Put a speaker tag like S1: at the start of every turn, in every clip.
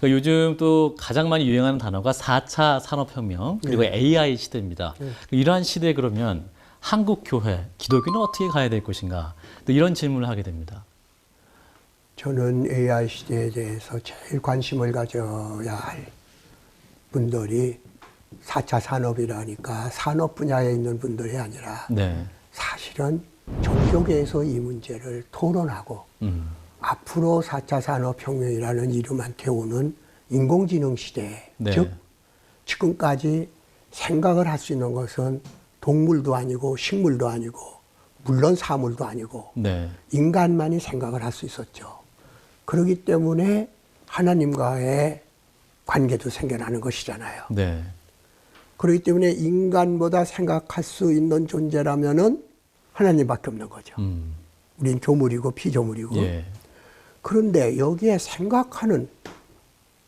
S1: 요즘 또 가장 많이 유행하는 단어가 4차 산업혁명 그리고 AI 시대입니다. 이러한 시대에 그러면 한국 교회, 기독교는 어떻게 가야 될 것인가? 또 이런 질문을 하게 됩니다.
S2: 저는 AI 시대에 대해서 제일 관심을 가져야 할 분들이 4차 산업이라니까 산업 분야에 있는 분들이 아니라 사실은 종교계에서 이 문제를 토론하고 앞으로 4차 산업혁명이라는 이름한테 오는 인공지능 시대, 즉 지금까지 생각을 할 수 있는 것은 동물도 아니고 식물도 아니고 물론 사물도 아니고 인간만이 생각을 할 수 있었죠. 그렇기 때문에 하나님과의 관계도 생겨나는 것이잖아요. 그렇기 때문에 인간보다 생각할 수 있는 존재라면은 하나님밖에 없는 거죠. 우린 조물이고 피조물이고. 그런데 여기에 생각하는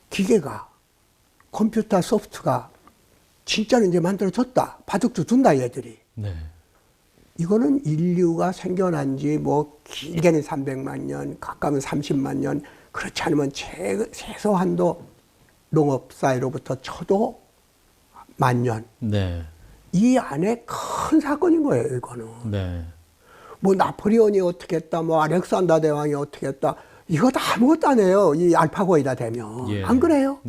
S2: 기계가, 컴퓨터 소프트가 진짜로 이제 만들어졌다. 바둑도 둔다, 얘들이. 이거는 인류가 생겨난 지 뭐 길게는 300만 년, 가까우면 30만 년, 그렇지 않으면 최소한도 농업사회로부터 쳐도 만 년. 이 안에 큰 사건인 거예요, 이거는. 뭐 나폴레온이 어떻게 했다, 뭐 알렉산더 대왕이 어떻게 했다, 이거 다 아무것도 안 해요. 이 알파고에다 대면. 안 그래요?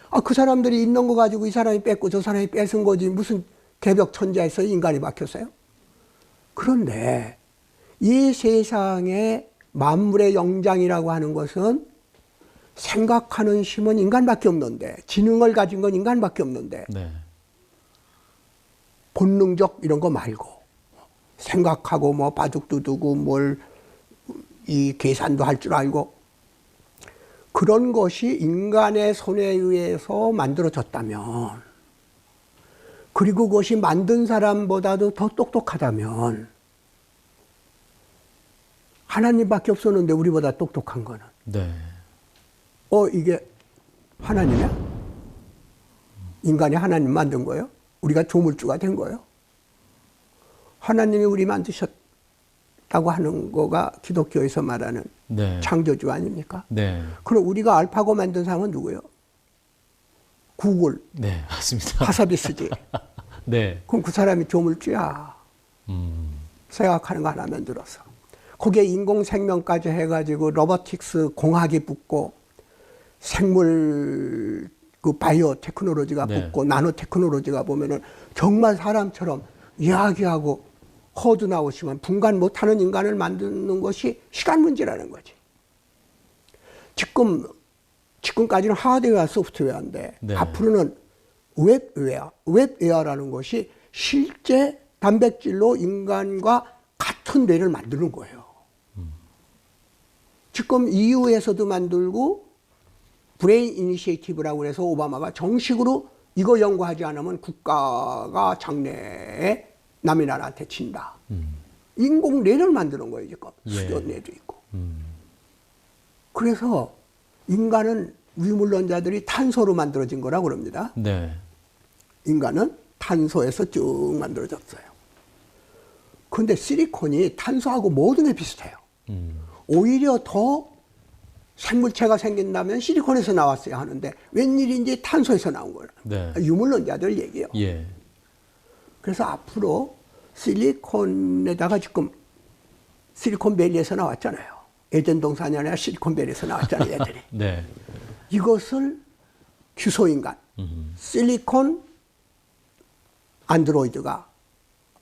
S2: 아, 그 사람들이 있는 거 가지고 이 사람이 뺏고 저 사람이 뺏은 거지 무슨 개벽 천지에서 인간이 막혔어요? 그런데 이 세상에 만물의 영장이라고 하는 것은 생각하는 힘은 인간밖에 없는데, 지능을 가진 건 인간밖에 없는데, 본능적 이런 거 말고 생각하고 뭐 바둑도 두고 뭘 이 계산도 할 줄 알고 그런 것이 인간의 손에 의해서 만들어졌다면, 그리고 그것이 만든 사람보다도 더 똑똑하다면, 하나님밖에 없었는데 우리보다 똑똑한 거는 이게 하나님이야? 인간이 하나님 만든 거예요? 우리가 조물주가 된 거예요? 하나님이 우리 만드셨다고 하는 거가 기독교에서 말하는 창조주 아닙니까? 그럼 우리가 알파고 만든 사람은 누구예요? 구글,
S1: 맞습니다.
S2: 하사비스지. 그럼 그 사람이 조물주야. 생각하는 거 하나 만들어서. 거기에 인공생명까지 해가지고 로보틱스 공학이 붙고 생물 그 바이오 테크놀로지가 붙고 나노 테크놀로지가 보면은 정말 사람처럼 이야기하고 허드 나오시면 분간 못하는 인간을 만드는 것이 시간 문제라는 거지. 지금까지는 하드웨어, 소프트웨어인데 앞으로는 웹웨어라는 것이 실제 단백질로 인간과 같은 뇌를 만드는 거예요. 지금 EU에서도 만들고 브레인 이니시에이티브라고 해서 오바마가 정식으로 이거 연구하지 않으면 국가가 장래에 남의 나라한테 진다. 인공 뇌를 만드는 거예요, 지금. 수련뇌도 있고. 그래서 인간은 위물론자들이 탄소로 만들어진 거라고 그럽니다. 인간은 탄소에서 쭉 만들어졌어요. 그런데 실리콘이 탄소하고 모든 게 비슷해요. 오히려 더 생물체가 생긴다면 실리콘에서 나왔어야 하는데 웬일인지 탄소에서 나온 거예요. 유물론자들 얘기예요. 그래서 앞으로 실리콘에다가 지금 실리콘밸리에서 나왔잖아요. 에덴 동산이 아니라 실리콘밸리에서 나왔잖아요, 애들이. 이것을 규소인간, 실리콘 안드로이드가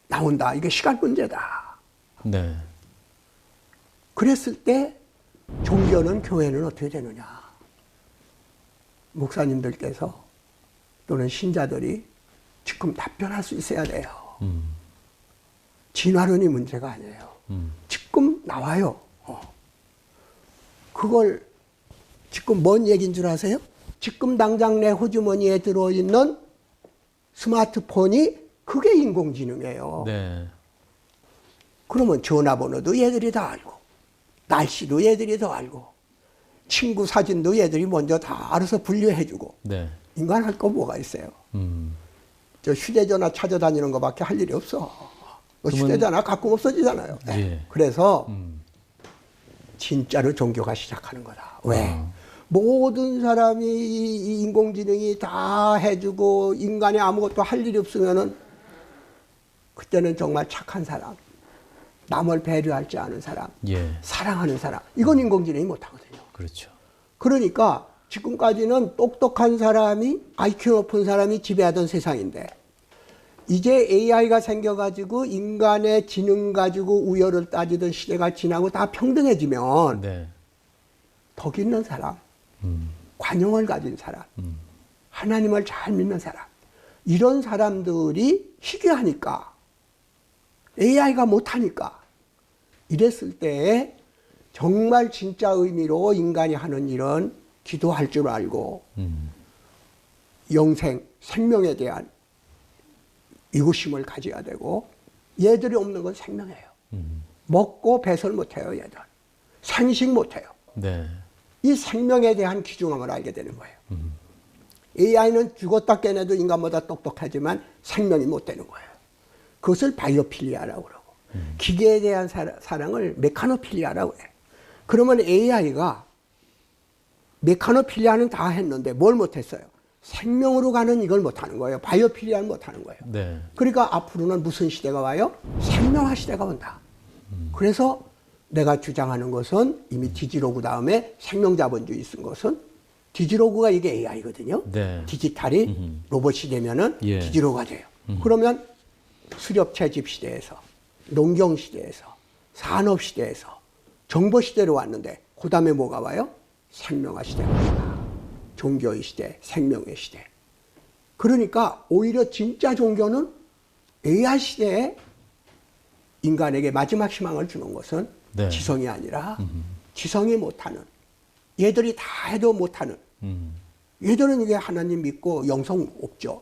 S2: 나온다. 이게 시간 문제다. 그랬을 때 종교는, 교회는 어떻게 되느냐. 목사님들께서 또는 신자들이 지금 답변할 수 있어야 돼요. 진화론이 문제가 아니에요. 지금 나와요. 그걸 지금 뭔 얘기인 줄 아세요? 지금 당장 내 호주머니에 들어있는 스마트폰이 그게 인공지능이에요. 그러면 전화번호도 얘들이 다 알고, 날씨도 얘들이 다 알고, 친구 사진도 얘들이 먼저 다 알아서 분류해주고, 인간 할 거 뭐가 있어요? 저 휴대전화 찾아다니는 것밖에 할 일이 없어. 휴대전화 가끔 없어지잖아요. 그래서 진짜로 종교가 시작하는 거다. 왜? 모든 사람이 이 인공지능이 다 해주고 인간이 아무것도 할 일이 없으면은 그때는 정말 착한 사람, 남을 배려하지 않은 사람,
S1: 예.
S2: 사랑하는 사람, 이건 인공지능이 못하거든요.
S1: 그렇죠.
S2: 그러니까 지금까지는 똑똑한 사람이, IQ 높은 사람이 지배하던 세상인데 이제 AI가 생겨가지고 인간의 지능 가지고 우열을 따지던 시대가 지나고 다 평등해지면
S1: 네.
S2: 덕 있는 사람, 관용을 가진 사람, 하나님을 잘 믿는 사람, 이런 사람들이 희귀하니까 AI가 못하니까 이랬을 때 정말 진짜 의미로 인간이 하는 일은 기도할 줄 알고 영생, 생명에 대한 이구심을 가져야 되고 얘들이 없는 건 생명이에요. 먹고 배설 못해요. 얘들. 생식 못해요.
S1: 네.
S2: 이 생명에 대한 귀중함을 알게 되는 거예요. AI는 죽었다 깨내도 인간보다 똑똑하지만 생명이 못 되는 거예요. 그것을 바이오필리아라고 그러고 기계에 대한 사랑을 메카노필리아라고 해요. 그러면 AI가 메카노필리아는 다 했는데 뭘 못했어요? 생명으로 가는 이걸 못하는 거예요. 바이오필리아는 못하는 거예요.
S1: 네.
S2: 그러니까 앞으로는 무슨 시대가 와요? 생명화 시대가 온다. 그래서 내가 주장하는 것은 이미 디지로그 다음에 생명자본주의 쓴 것은 디지로그가 이게 AI거든요.
S1: 네.
S2: 디지털이 로봇이 되면은
S1: 예.
S2: 디지로그가 돼요. 그러면 수렵 채집 시대에서 농경 시대에서 산업 시대에서 정보 시대로 왔는데 그 다음에 뭐가 와요? 생명화 시대가 온다. 종교의 시대, 생명의 시대. 그러니까 오히려 진짜 종교는 AI 시대에 인간에게 마지막 희망을 주는 것은
S1: 네.
S2: 지성이 아니라 지성이 못하는, 얘들이 다 해도 못하는, 얘들은 이게 하나님 믿고 영성 없죠.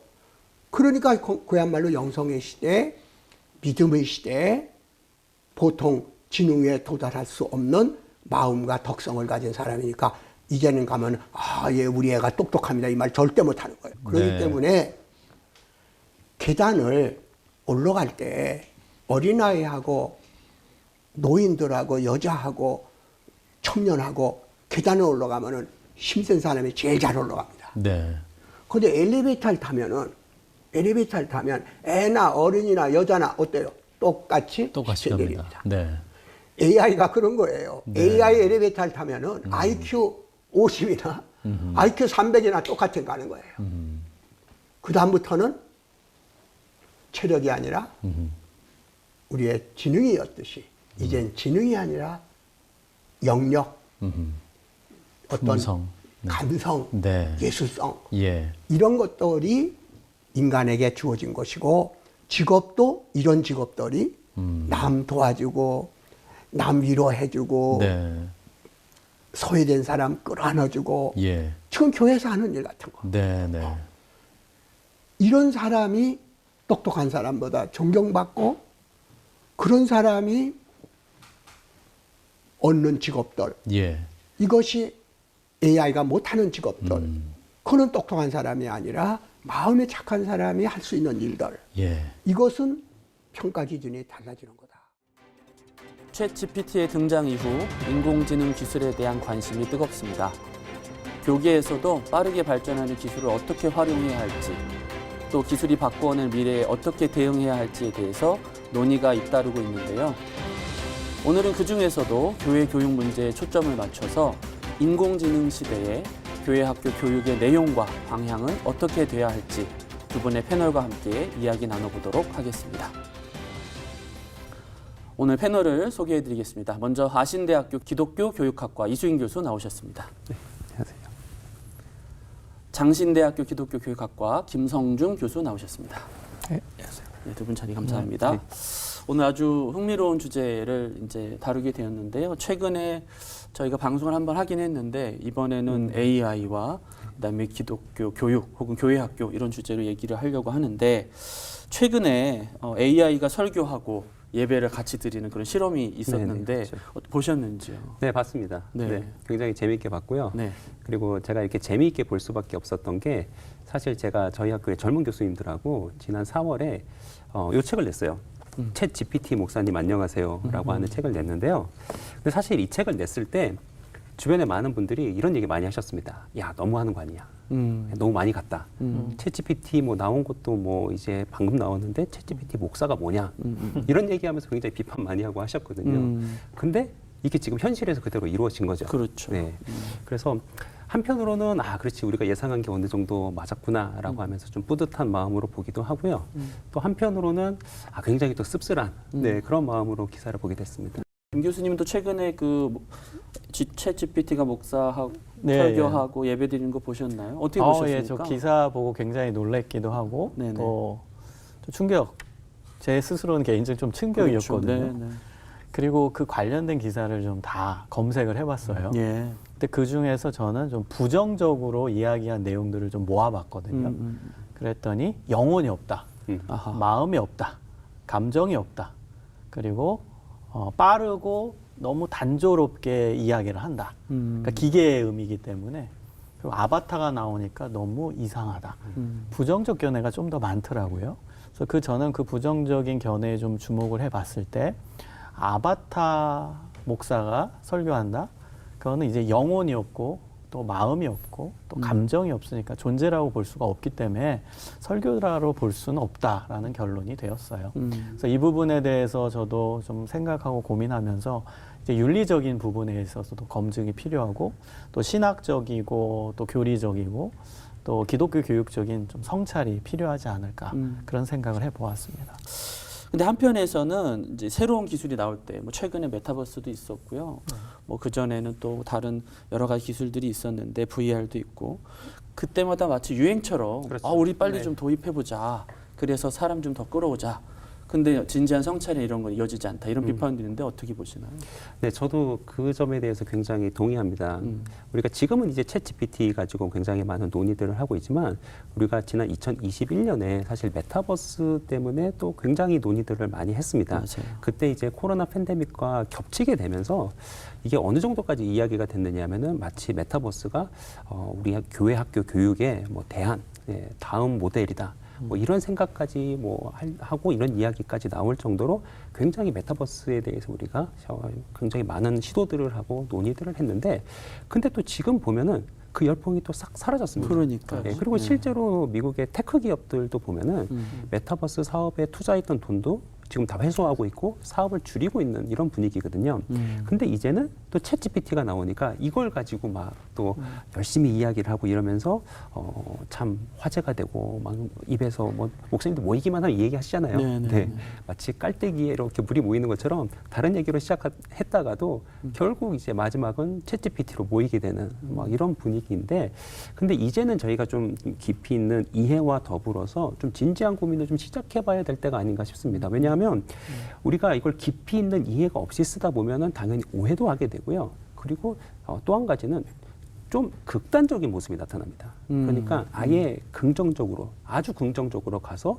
S2: 그러니까 그야말로 영성의 시대, 믿음의 시대, 보통 지능에 도달할 수 없는 마음과 덕성을 가진 사람이니까 이제는 가면 얘 우리 애가 똑똑합니다 이 말 절대 못하는 거예요. 그렇기
S1: 네.
S2: 때문에 계단을 올라갈 때 어린아이하고 노인들하고 여자하고 청년하고 계단을 올라가면은 힘센 사람이 제일 잘 올라갑니다.
S1: 네.
S2: 근데 엘리베이터를 타면 애나 어른이나 여자나 어때요? 똑같이
S1: 갑니다.
S2: 내립니다.
S1: 네.
S2: AI가 그런 거예요.
S1: 네.
S2: AI 엘리베이터를 타면은 IQ 50이나 IQ 300이나 똑같이 가는 거예요. 그 다음부터는 체력이 아니라 우리의 지능이었듯이 이젠 지능이 아니라 영역, 어떤
S1: 품성. 네.
S2: 감성,
S1: 네.
S2: 예술성
S1: 예.
S2: 이런 것들이 인간에게 주어진 것이고 직업도 이런 직업들이 남 도와주고 남 위로해주고
S1: 네.
S2: 소외된 사람 끌어안아주고
S1: 예.
S2: 지금 교회에서 하는 일 같은 거.
S1: 네. 네.
S2: 이런 사람이 똑똑한 사람보다 존경받고 그런 사람이 얻는 직업들
S1: 예.
S2: 이것이 AI가 못하는 직업들 그는 똑똑한 사람이 아니라 마음이 착한 사람이 할 수 있는 일들
S1: 예.
S2: 이것은 평가 기준이 달라지는 거다.
S3: 챗 GPT의 등장 이후 인공지능 기술에 대한 관심이 뜨겁습니다. 교계에서도 빠르게 발전하는 기술을 어떻게 활용해야 할지, 또 기술이 바꾸어낼 미래에 어떻게 대응해야 할지에 대해서 논의가 잇따르고 있는데요. 오늘은 그중에서도 교회 교육 문제에 초점을 맞춰서 인공지능 시대에 교회 학교 교육의 내용과 방향은 어떻게 돼야 할지 두 분의 패널과 함께 이야기 나눠보도록 하겠습니다. 오늘 패널을 소개해드리겠습니다. 먼저 아신대학교 기독교 교육학과 이수인 교수 나오셨습니다.
S4: 네, 안녕하세요.
S3: 장신대학교 기독교 교육학과 김성중 교수 나오셨습니다.
S4: 네, 안녕하세요.
S3: 네, 두 분 자리 감사합니다.
S4: 네.
S3: 오늘 아주 흥미로운 주제를 이제 다루게 되었는데요. 최근에 저희가 방송을 한번 하긴 했는데 이번에는 AI와 그다음에 기독교 교육 혹은 교회 학교 이런 주제로 얘기를 하려고 하는데 최근에 AI가 설교하고 예배를 같이 드리는 그런 실험이 있었는데
S4: 네네, 그렇죠.
S3: 보셨는지요?
S4: 네, 봤습니다.
S3: 네.
S4: 네, 굉장히 재미있게 봤고요.
S3: 네.
S4: 그리고 제가 이렇게 재미있게 볼 수밖에 없었던 게 사실 제가 저희 학교의 젊은 교수님들하고 지난 4월에 이 책을 냈어요. 챗 GPT 목사님 안녕하세요라고 하는 책을 냈는데요. 근데 사실 이 책을 냈을 때 주변에 많은 분들이 이런 얘기 많이 하셨습니다. 야, 너무 하는 거 아니야. 너무 많이 갔다. 챗GPT 뭐 나온 것도 뭐 이제 방금 나왔는데 챗GPT 목사가 뭐냐. 이런 얘기하면서 굉장히 비판 많이 하고 하셨거든요. 근데 이게 지금 현실에서 그대로 이루어진 거죠.
S3: 그렇죠.
S4: 네. 그래서 한편으로는 아, 그렇지. 우리가 예상한 게 어느 정도 맞았구나라고 하면서 좀 뿌듯한 마음으로 보기도 하고요. 또 한편으로는 아, 굉장히 또 씁쓸한 네, 그런 마음으로 기사를 보게 됐습니다.
S3: 김 교수님도 최근에 그 챗GPT가 목사하고
S5: 네,
S3: 설교하고 예배 드리는 거 보셨나요? 어떻게
S5: 예,
S3: 보셨습니까?
S5: 저 기사 보고 굉장히 놀랬기도 하고
S3: 네네.
S5: 또 충격. 제 스스로는 개인적으로 좀 충격이었거든요.
S3: 그렇죠. 네, 네.
S5: 그리고 그 관련된 기사를 좀 다 검색을 해봤어요.
S3: 예.
S5: 근데 그 중에서 저는 좀 부정적으로 이야기한 내용들을 좀 모아봤거든요. 그랬더니 영혼이 없다,
S3: 아하.
S5: 마음이 없다, 감정이 없다, 그리고 빠르고 너무 단조롭게 이야기를 한다. 그러니까 기계의 의미이기 때문에 그리고 아바타가 나오니까 너무 이상하다. 부정적 견해가 좀 더 많더라고요. 그래서 저는 그 부정적인 견해에 좀 주목을 해봤을 때 아바타 목사가 설교한다. 그거는 이제 영혼이 없고 또 마음이 없고 또 감정이 없으니까 존재라고 볼 수가 없기 때문에 설교라로 볼 수는 없다라는 결론이 되었어요. 그래서 이 부분에 대해서 저도 좀 생각하고 고민하면서 이제 윤리적인 부분에 있어서도 검증이 필요하고 또 신학적이고 또 교리적이고 또 기독교 교육적인 좀 성찰이 필요하지 않을까 그런 생각을 해보았습니다.
S3: 근데 한편에서는 이제 새로운 기술이 나올 때, 뭐 최근에 메타버스도 있었고요. 뭐 그 전에는 또 다른 여러 가지 기술들이 있었는데 VR도 있고 그때마다 마치 유행처럼
S4: 그렇죠.
S3: 아 우리 빨리
S4: 네.
S3: 좀 도입해 보자. 그래서 사람 좀 더 끌어오자. 근데 진지한 성찰에 이런 건 이어지지 않다. 이런 비판도 있는데 어떻게 보시나요?
S4: 네, 저도 그 점에 대해서 굉장히 동의합니다. 우리가 지금은 이제 챗GPT 가지고 굉장히 많은 논의들을 하고 있지만 우리가 지난 2021년에 사실 메타버스 때문에 또 굉장히 논의들을 많이 했습니다.
S3: 맞아요.
S4: 그때 이제 코로나 팬데믹과 겹치게 되면서 이게 어느 정도까지 이야기가 됐느냐면은 마치 메타버스가 우리 교회 학교 교육의 뭐 대안, 예, 다음 모델이다. 뭐 이런 생각까지 뭐 하고 이런 이야기까지 나올 정도로 굉장히 메타버스에 대해서 우리가 굉장히 많은 시도들을 하고 논의들을 했는데 근데 또 지금 보면은 그 열풍이 또 싹 사라졌습니다.
S3: 그러니까요.
S4: 네, 그리고 실제로 미국의 테크 기업들도 보면은 메타버스 사업에 투자했던 돈도 지금 다 회수하고 있고 사업을 줄이고 있는 이런 분위기거든요. 근데 이제는 또 챗GPT가 나오니까 이걸 가지고 막 또 열심히 이야기를 하고 이러면서 참 화제가 되고 막 입에서 뭐 목사님도 모이기만 하면 이 얘기 하시잖아요. 네. 마치 깔때기에 이렇게 물이 모이는 것처럼 다른 얘기로 시작했다가도 결국 이제 마지막은 챗GPT로 모이게 되는 막 이런 분위기인데 근데 이제는 저희가 좀 깊이 있는 이해와 더불어서 좀 진지한 고민을 좀 시작해봐야 될 때가 아닌가 싶습니다. 왜냐하면 우리가 이걸 깊이 있는 이해가 없이 쓰다 보면은 당연히 오해도 하게 되고요. 그리고 또 한 가지는 좀 극단적인 모습이 나타납니다. 그러니까 아예 긍정적으로 아주 긍정적으로 가서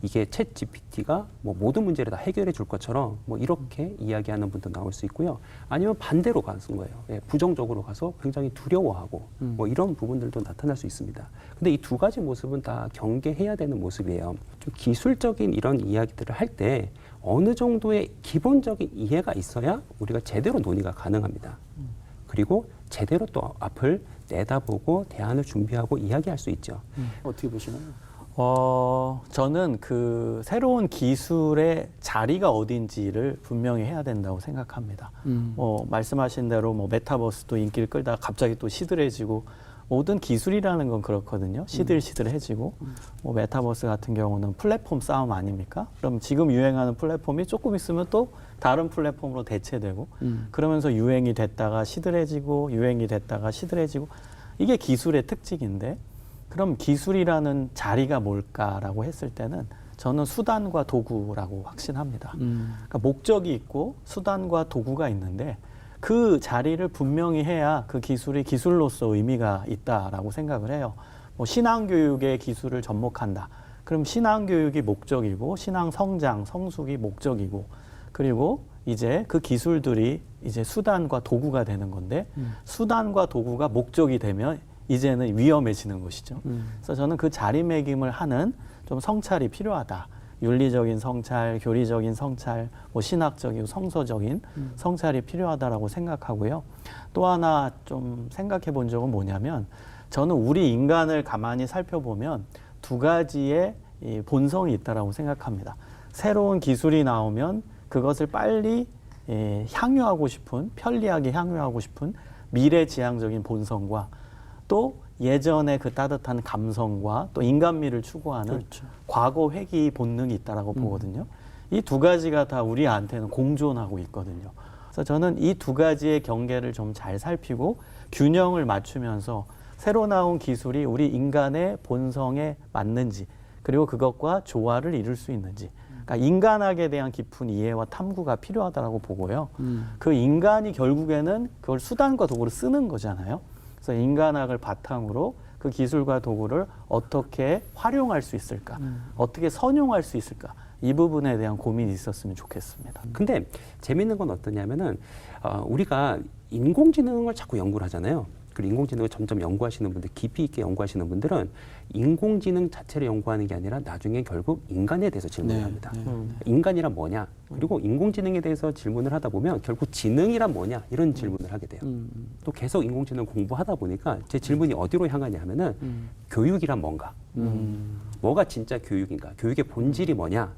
S4: 이게 챗 GPT가 뭐 모든 문제를 다 해결해 줄 것처럼 뭐 이렇게 이야기하는 분도 나올 수 있고요. 아니면 반대로 가는 거예요. 예, 부정적으로 가서 굉장히 두려워하고 뭐 이런 부분들도 나타날 수 있습니다. 근데 이 두 가지 모습은 다 경계해야 되는 모습이에요. 좀 기술적인 이런 이야기들을 할 때 어느 정도의 기본적인 이해가 있어야 우리가 제대로 논의가 가능합니다. 그리고 제대로 또 앞을 내다보고 대안을 준비하고 이야기할 수 있죠.
S3: 어떻게 보시나요?
S5: 저는 그 새로운 기술의 자리가 어딘지를 분명히 해야 된다고 생각합니다. 말씀하신 대로 뭐 메타버스도 인기를 끌다가 갑자기 또 시들해지고 모든 기술이라는 건 그렇거든요. 시들시들해지고 뭐 메타버스 같은 경우는 플랫폼 싸움 아닙니까? 그럼 지금 유행하는 플랫폼이 조금 있으면 또 다른 플랫폼으로 대체되고 그러면서 유행이 됐다가 시들해지고 유행이 됐다가 시들해지고 이게 기술의 특징인데 그럼 기술이라는 자리가 뭘까라고 했을 때는 저는 수단과 도구라고 확신합니다. 그러니까 목적이 있고 수단과 도구가 있는데 그 자리를 분명히 해야 그 기술이 기술로서 의미가 있다라고 생각을 해요. 뭐 신앙교육의 기술을 접목한다. 그럼 신앙교육이 목적이고 신앙 성장, 성숙이 목적이고 그리고 이제 그 기술들이 이제 수단과 도구가 되는 건데 수단과 도구가 목적이 되면 이제는 위험해지는 것이죠. 그래서 저는 그 자리매김을 하는 좀 성찰이 필요하다. 윤리적인 성찰, 교리적인 성찰, 뭐 신학적이고 성서적인 성찰이 필요하다라고 생각하고요. 또 하나 좀 생각해 본 적은 뭐냐면 저는 우리 인간을 가만히 살펴보면 두 가지의 이 본성이 있다라고 생각합니다. 새로운 기술이 나오면 그것을 빨리 향유하고 싶은, 편리하게 향유하고 싶은 미래지향적인 본성과 또 예전의 그 따뜻한 감성과 또 인간미를 추구하는
S3: 그렇죠.
S5: 과거 회귀 본능이 있다라고 보거든요. 이 두 가지가 다 우리한테는 공존하고 있거든요. 그래서 저는 이 두 가지의 경계를 좀 잘 살피고 균형을 맞추면서 새로 나온 기술이 우리 인간의 본성에 맞는지 그리고 그것과 조화를 이룰 수 있는지 그러니까 인간학에 대한 깊은 이해와 탐구가 필요하다고 보고요. 그 인간이 결국에는 그걸 수단과 도구로 쓰는 거잖아요. 그래서 인간학을 바탕으로 그 기술과 도구를 어떻게 활용할 수 있을까, 어떻게 선용할 수 있을까 이 부분에 대한 고민이 있었으면 좋겠습니다.
S4: 근데 재밌는 건 어떠냐면은 우리가 인공지능을 자꾸 연구를 하잖아요. 그리고 인공지능을 점점 연구하시는 분들, 깊이 있게 연구하시는 분들은 인공지능 자체를 연구하는 게 아니라 나중에 결국 인간에 대해서 질문을 합니다. 인간이란 뭐냐? 그리고 인공지능에 대해서 질문을 하다 보면 결국 지능이란 뭐냐? 이런 질문을 하게 돼요. 또 계속 인공지능 공부하다 보니까 제 질문이 어디로 향하냐 하면은 교육이란 뭔가? 뭐가 진짜 교육인가? 교육의 본질이 뭐냐?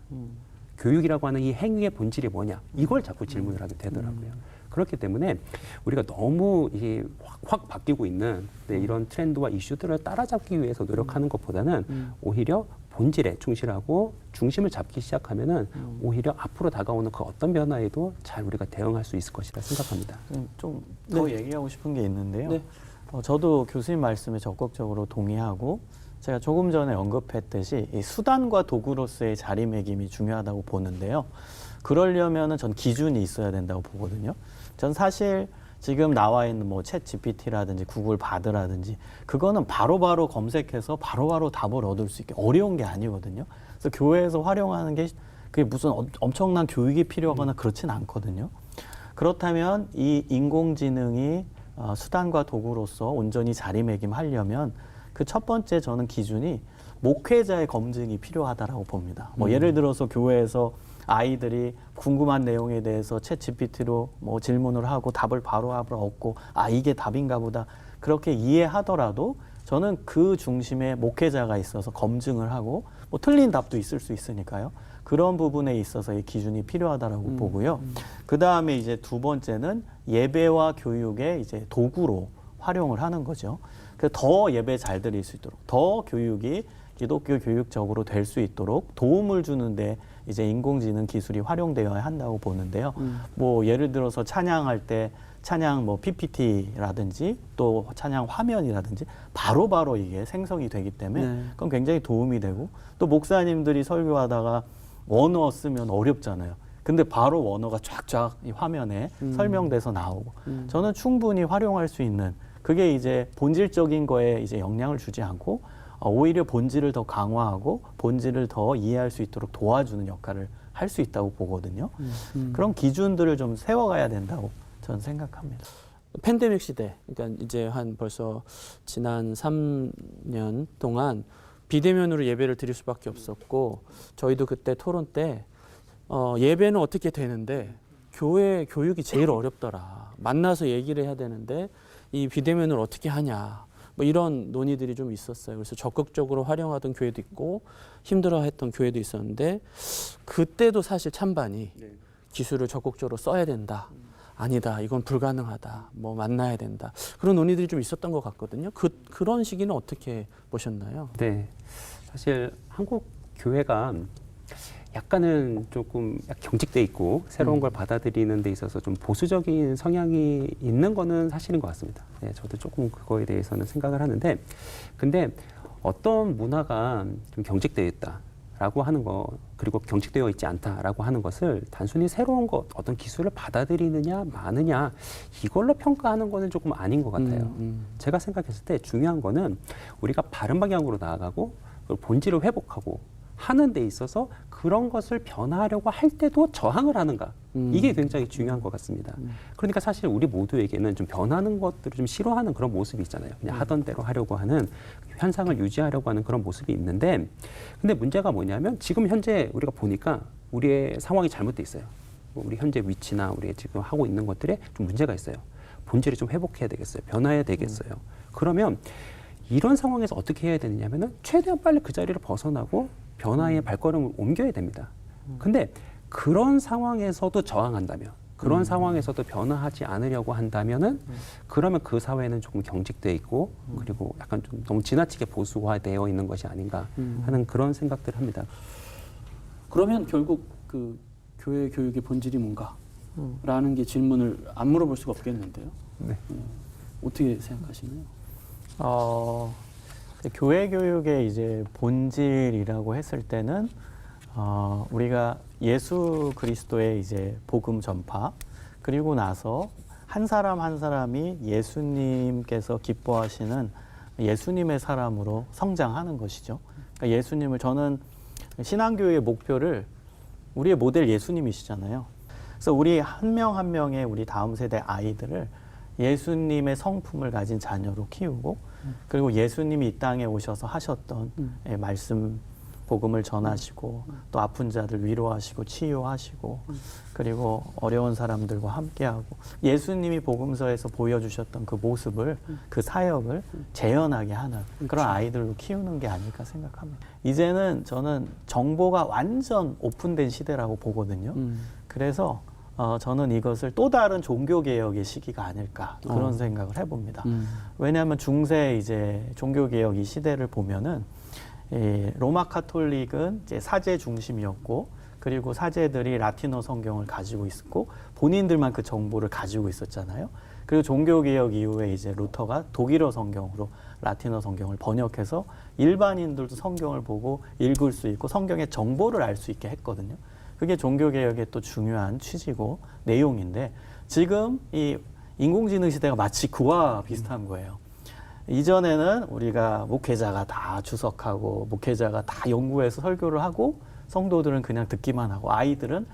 S4: 교육이라고 하는 이 행위의 본질이 뭐냐? 이걸 자꾸 질문을 하게 되더라고요. 그렇기 때문에 우리가 너무 이게 확 바뀌고 있는 이런 트렌드와 이슈들을 따라잡기 위해서 노력하는 것보다는 오히려 본질에 충실하고 중심을 잡기 시작하면은 오히려 앞으로 다가오는 그 어떤 변화에도 잘 우리가 대응할 수 있을 것이라 생각합니다.
S5: 좀 더 얘기하고 싶은 게 있는데요.
S3: 네.
S5: 저도 교수님 말씀에 적극적으로 동의하고 제가 조금 전에 언급했듯이 이 수단과 도구로서의 자리매김이 중요하다고 보는데요. 그러려면은 전 기준이 있어야 된다고 보거든요. 전 사실 지금 나와 있는 뭐 챗 GPT라든지 구글 바드라든지 그거는 바로바로 검색해서 바로바로 답을 얻을 수 있게 어려운 게 아니거든요. 그래서 교회에서 활용하는 게 그게 무슨 엄청난 교육이 필요하거나 그렇진 않거든요. 그렇다면 이 인공지능이 수단과 도구로서 온전히 자리매김하려면 그 첫 번째 저는 기준이 목회자의 검증이 필요하다라고 봅니다. 뭐 예를 들어서 교회에서 아이들이 궁금한 내용에 대해서 챗 GPT로 뭐 질문을 하고 답을 바로 얻고 이게 답인가 보다 그렇게 이해하더라도 저는 그 중심에 목회자가 있어서 검증을 하고 뭐 틀린 답도 있을 수 있으니까요. 그런 부분에 있어서의 기준이 필요하다라고 보고요. 그 다음에 이제 두 번째는 예배와 교육의 이제 도구로 활용을 하는 거죠. 그래서 더 예배 잘 드릴 수 있도록, 더 교육이 기독교 교육적으로 될 수 있도록 도움을 주는데 이제 인공지능 기술이 활용되어야 한다고 보는데요. 뭐 예를 들어서 찬양할 때 찬양 뭐 PPT라든지 또 찬양 화면이라든지 바로바로 이게 생성이 되기 때문에 그건 굉장히 도움이 되고 또 목사님들이 설교하다가 원어 쓰면 어렵잖아요. 근데 바로 원어가 쫙쫙 이 화면에 설명돼서 나오고 저는 충분히 활용할 수 있는 그게 이제 본질적인 거에 이제 영향을 주지 않고 오히려 본질을 더 강화하고 본질을 더 이해할 수 있도록 도와주는 역할을 할 수 있다고 보거든요. 그런 기준들을 좀 세워가야 된다고 저는 생각합니다.
S3: 팬데믹 시대, 그러니까 이제 한 벌써 지난 3년 동안 비대면으로 예배를 드릴 수밖에 없었고 저희도 그때 토론 때 예배는 어떻게 되는데 교회 교육이 제일 어렵더라. 만나서 얘기를 해야 되는데 이 비대면을 어떻게 하냐. 뭐 이런 논의들이 좀 있었어요. 그래서 적극적으로 활용하던 교회도 있고 힘들어했던 교회도 있었는데 그때도 사실 찬반이 기술을 적극적으로 써야 된다. 아니다. 이건 불가능하다. 뭐 만나야 된다. 그런 논의들이 좀 있었던 것 같거든요. 그런 시기는 어떻게 보셨나요?
S4: 네, 사실 한국 교회가 약간은 조금 경직돼 있고 새로운 걸 받아들이는 데 있어서 좀 보수적인 성향이 있는 거는 사실인 것 같습니다. 네, 저도 조금 그거에 대해서는 생각을 하는데 근데 어떤 문화가 좀 경직되어 있다라고 하는 거 그리고 경직되어 있지 않다라고 하는 것을 단순히 새로운 것 어떤 기술을 받아들이느냐 마느냐 이걸로 평가하는 거는 조금 아닌 것 같아요. 제가 생각했을 때 중요한 거는 우리가 바른 방향으로 나아가고 본질을 회복하고 하는 데 있어서 그런 것을 변화하려고 할 때도 저항을 하는가? 이게 굉장히 중요한 것 같습니다. 그러니까 사실 우리 모두에게는 좀 변하는 것들을 좀 싫어하는 그런 모습이 있잖아요. 그냥 하던 대로 하려고 하는 현상을 유지하려고 하는 그런 모습이 있는데, 근데 문제가 뭐냐면 지금 현재 우리가 보니까 우리의 상황이 잘못돼 있어요. 우리 현재 위치나 우리 지금 하고 있는 것들에 좀 문제가 있어요. 본질을 좀 회복해야 되겠어요. 변화해야 되겠어요. 그러면 이런 상황에서 어떻게 해야 되느냐면은 최대한 빨리 그 자리를 벗어나고 변화의 발걸음을 옮겨야 됩니다. 근데 그런 상황에서도 저항한다면, 그런 상황에서도 변화하지 않으려고 한다면은 그러면 그 사회는 조금 경직돼 있고 그리고 약간 좀 너무 지나치게 보수화되어 있는 것이 아닌가 하는 그런 생각들을 합니다.
S3: 그러면 결국 그 교회 교육의 본질이 뭔가? 라는 게 질문을 안 물어볼 수가 없겠는데요.
S4: 네.
S3: 어떻게 생각하시나요?
S5: 교회 교육의 이제 본질이라고 했을 때는 우리가 예수 그리스도의 이제 복음 전파, 그리고 나서 한 사람 한 사람이 예수님께서 기뻐하시는 예수님의 사람으로 성장하는 것이죠. 그러니까 예수님을, 저는 신앙교육의 목표를, 우리의 모델 예수님이시잖아요. 그래서 우리 한 명 한 명의 우리 다음 세대 아이들을 예수님의 성품을 가진 자녀로 키우고, 그리고 예수님이 이 땅에 오셔서 하셨던 말씀, 복음을 전하시고, 또 아픈 자들 위로하시고 치유하시고, 그리고 어려운 사람들과 함께하고, 예수님이 복음서에서 보여주셨던 그 모습을, 그 사역을 재현하게 하는 그런 아이들로 키우는 게 아닐까 생각합니다. 이제는 저는 정보가 완전 오픈된 시대라고 보거든요. 그래서 저는 이것을 또 다른 종교개혁의 시기가 아닐까, 그런 생각을 해봅니다. 왜냐하면 중세 이제 종교개혁 이 시대를 보면은 로마 카톨릭은 이제 사제 중심이었고, 그리고 사제들이 라틴어 성경을 가지고 있었고, 본인들만 그 정보를 가지고 있었잖아요. 그리고 종교개혁 이후에 이제 루터가 독일어 성경으로 라틴어 성경을 번역해서 일반인들도 성경을 보고 읽을 수 있고 성경의 정보를 알 수 있게 했거든요. 그게 종교개혁의 또 중요한 취지고 내용인데, 지금 이 인공지능 시대가 마치 그와 비슷한 거예요. 이전에는 우리가 목회자가 다 주석하고 목회자가 다 연구해서 설교를 하고 성도들은 그냥 듣기만 하고 아이들은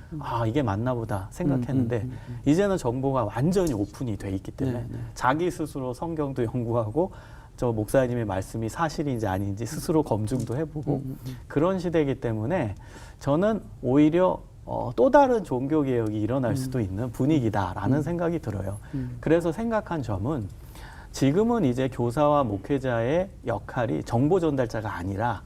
S5: 이게 맞나 보다 생각했는데, 이제는 정보가 완전히 오픈이 돼 있기 때문에 자기 스스로 성경도 연구하고 저 목사님의 말씀이 사실인지 아닌지 스스로 검증도 해보고 그런 시대이기 때문에 저는 오히려 또 다른 종교개혁이 일어날 수도 있는 분위기다라는 생각이 들어요. 그래서 생각한 점은, 지금은 이제 교사와 목회자의 역할이 정보 전달자가 아니라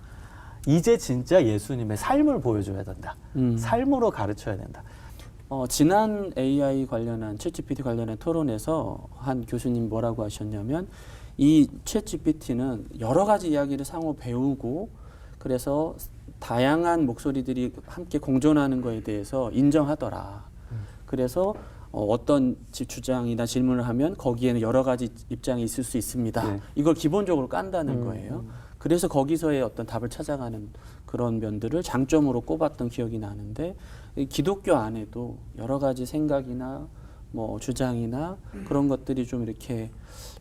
S5: 이제 진짜 예수님의 삶을 보여줘야 된다. 삶으로 가르쳐야 된다.
S3: 지난 AI 관련한, 챗GPT 관련한 토론에서 한 교수님 뭐라고 하셨냐면, 이 챗GPT는 여러 가지 이야기를 상호 배우고, 그래서 다양한 목소리들이 함께 공존하는 거에 대해서 인정하더라. 그래서 어떤 주장이나 질문을 하면 거기에는 여러 가지 입장이 있을 수 있습니다.
S4: 네.
S3: 이걸 기본적으로 깐다는 거예요. 그래서 거기서의 어떤 답을 찾아가는 그런 면들을 장점으로 꼽았던 기억이 나는데, 기독교 안에도 여러 가지 생각이나 뭐 주장이나 그런 것들이 좀 이렇게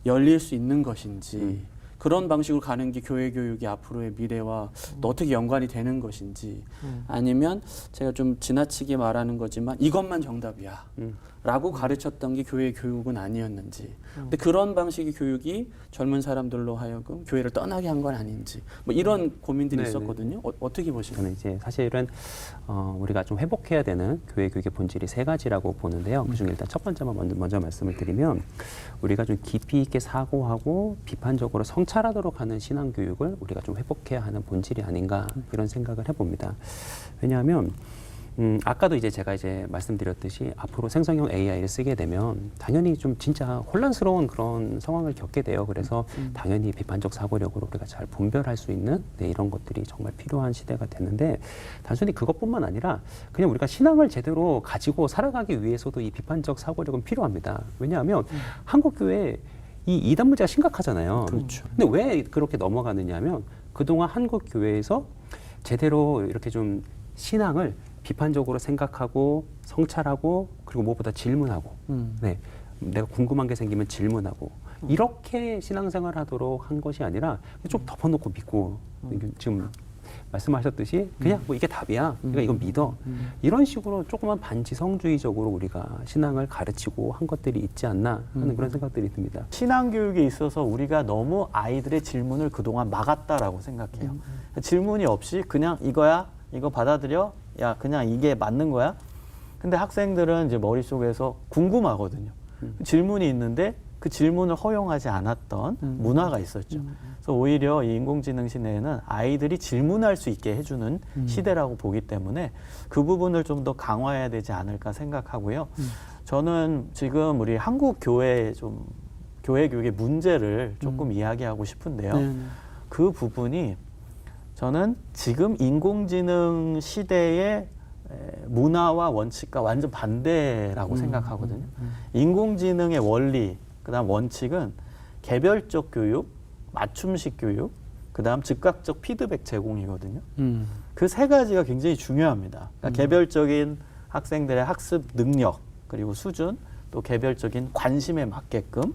S3: 열릴 수 있는 것인지, 그런 방식으로 가는 게 교회 교육이 앞으로의 미래와 또 어떻게 연관이 되는 것인지, 아니면 제가 좀 지나치게 말하는 거지만 이것만 정답이야 라고 가르쳤던 게 교회 교육은 아니었는지, 근데 그런 방식의 교육이 젊은 사람들로 하여금 교회를 떠나게 한 건 아닌지, 뭐 이런 고민들이
S4: 네네.
S3: 있었거든요. 어떻게 보시나요?
S4: 저는 이제 사실은 우리가 좀 회복해야 되는 교회 교육의 본질이 세 가지라고 보는데요. 그중에 일단 첫 번째만 먼저 말씀을 드리면, 우리가 좀 깊이 있게 사고하고 비판적으로 성찰하도록 하는 신앙 교육을 우리가 좀 회복해야 하는 본질이 아닌가, 이런 생각을 해봅니다. 왜냐하면 아까도 이제 제가 이제 말씀드렸듯이 앞으로 생성형 AI를 쓰게 되면 당연히 좀 진짜 혼란스러운 그런 상황을 겪게 돼요. 그래서 당연히 비판적 사고력으로 우리가 잘 분별할 수 있는 이런 것들이 정말 필요한 시대가 됐는데, 단순히 그것뿐만 아니라 그냥 우리가 신앙을 제대로 가지고 살아가기 위해서도 이 비판적 사고력은 필요합니다. 왜냐하면 한국 교회 이 이단 문제가 심각하잖아요.
S3: 그렇죠.
S4: 근데 왜 그렇게 넘어가느냐 하면, 그동안 한국 교회에서 제대로 이렇게 좀 신앙을 비판적으로 생각하고 성찰하고, 그리고 무엇보다 질문하고, 네, 내가 궁금한 게 생기면 질문하고, 이렇게 신앙생활 하도록 한 것이 아니라 좀 덮어놓고 믿고, 지금 말씀하셨듯이 그냥 뭐 이게 답이야. 그러니까 이건 믿어. 이런 식으로 조그만 반지성주의적으로 우리가 신앙을 가르치고 한 것들이 있지 않나 하는 그런 생각들이 듭니다.
S5: 신앙 교육에 있어서 우리가 너무 아이들의 질문을 그동안 막았다라고 생각해요. 질문이 없이 그냥 이거야, 이거 받아들여, 야 그냥 이게 맞는 거야. 근데 학생들은 이제 머릿속에서 궁금하거든요. 질문이 있는데 그 질문을 허용하지 않았던 문화가 있었죠. 그래서 오히려 이 인공지능 시대에는 아이들이 질문할 수 있게 해주는 시대라고 보기 때문에 그 부분을 좀 더 강화해야 되지 않을까 생각하고요. 저는 지금 우리 한국 교회 교회 교육의 문제를 조금 이야기하고 싶은데요. 그 부분이 저는 지금 인공지능 시대의 문화와 원칙과 완전 반대라고 생각하거든요. 인공지능의 원리, 그다음 원칙은 개별적 교육, 맞춤식 교육, 그다음 즉각적 피드백 제공이거든요. 그 세 가지가 굉장히 중요합니다. 그러니까 개별적인 학생들의 학습 능력, 그리고 수준, 또 개별적인 관심에 맞게끔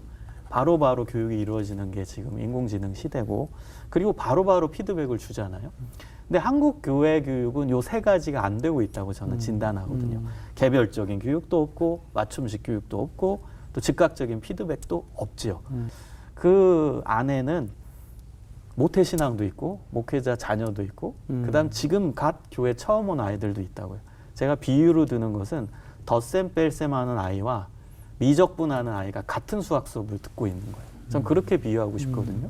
S5: 바로바로 교육이 이루어지는 게 지금 인공지능 시대고, 그리고 바로바로 피드백을 주잖아요. 근데 한국 교회 교육은 요 세 가지가 안 되고 있다고 저는 진단하거든요. 개별적인 교육도 없고, 맞춤식 교육도 없고, 또 즉각적인 피드백도 없지요. 그 안에는 모태신앙도 있고, 목회자 자녀도 있고, 그다음 지금 갓 교회 처음 온 아이들도 있다고요. 제가 비유로 드는 것은 덧셈 뺄셈 하는 아이와 미적분하는 아이가 같은 수학 수업을 듣고 있는 거예요. 전 그렇게 비유하고 싶거든요.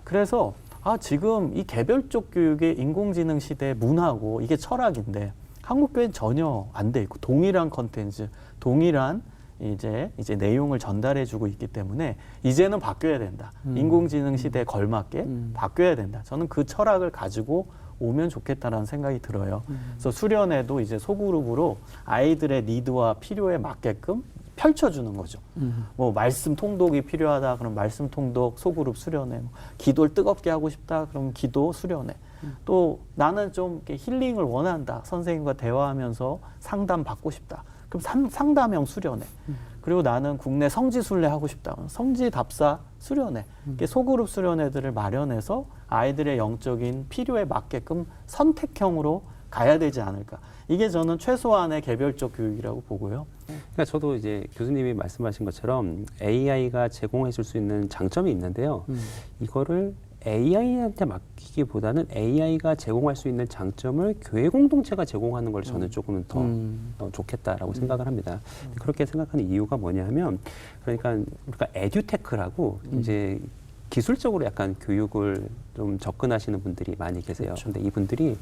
S5: 그래서 지금 이 개별적 교육의 인공지능 시대의 문화고 이게 철학인데 한국 교회는 전혀 안 돼 있고 동일한 컨텐츠, 동일한 이제 내용을 전달해주고 있기 때문에 이제는 바뀌어야 된다. 인공지능 시대에 걸맞게 바뀌어야 된다. 저는 그 철학을 가지고 오면 좋겠다라는 생각이 들어요. 그래서 수련회도 이제 소그룹으로 아이들의 니드와 필요에 맞게끔 펼쳐주는 거죠. 뭐 말씀 통독이 필요하다, 그럼 말씀 통독 소그룹 수련회. 기도를 뜨겁게 하고 싶다, 그럼 기도 수련회. 또 나는 좀 이렇게 힐링을 원한다, 선생님과 대화하면서 상담 받고 싶다, 그럼 상담형 수련회. 그리고 나는 국내 성지 순례 하고 싶다, 성지 답사 수련회. 이렇게 소그룹 수련회들을 마련해서 아이들의 영적인 필요에 맞게끔 선택형으로 가야 되지 않을까. 이게 저는 최소한의 개별적 교육이라고 보고요.
S4: 그러니까 저도 이제 교수님이 말씀하신 것처럼 AI가 제공해 줄 수 있는 장점이 있는데요. 이거를 AI한테 맡기기보다는 AI가 제공할 수 있는 장점을 교회 공동체가 제공하는 걸 저는 조금 더 좋겠다라고 생각을 합니다. 그렇게 생각하는 이유가 뭐냐면, 그러니까 우리가 에듀테크라고 이제 기술적으로 약간 교육을 좀 접근하시는 분들이 많이 계세요. 근데 이분들이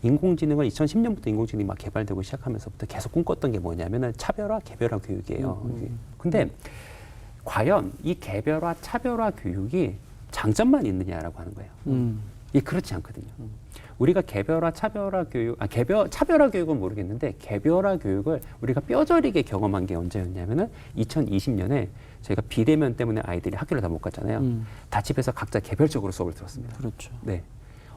S4: 인공지능을 2010년부터 인공지능이 막 개발되고 시작하면서부터 계속 꿈꿨던 게 뭐냐면은 차별화, 개별화 교육이에요. 근데 과연 이 개별화, 차별화 교육이 장점만 있느냐라고 하는 거예요. 이게 그렇지 않거든요. 우리가 개별화, 차별화 교육, 차별화 교육은 모르겠는데 개별화 교육을 우리가 뼈저리게 경험한 게 언제였냐면은 2020년에 저희가 비대면 때문에 아이들이 학교를 다 못 갔잖아요. 다 집에서 각자 개별적으로 수업을 들었습니다.
S5: 그렇죠.
S4: 네.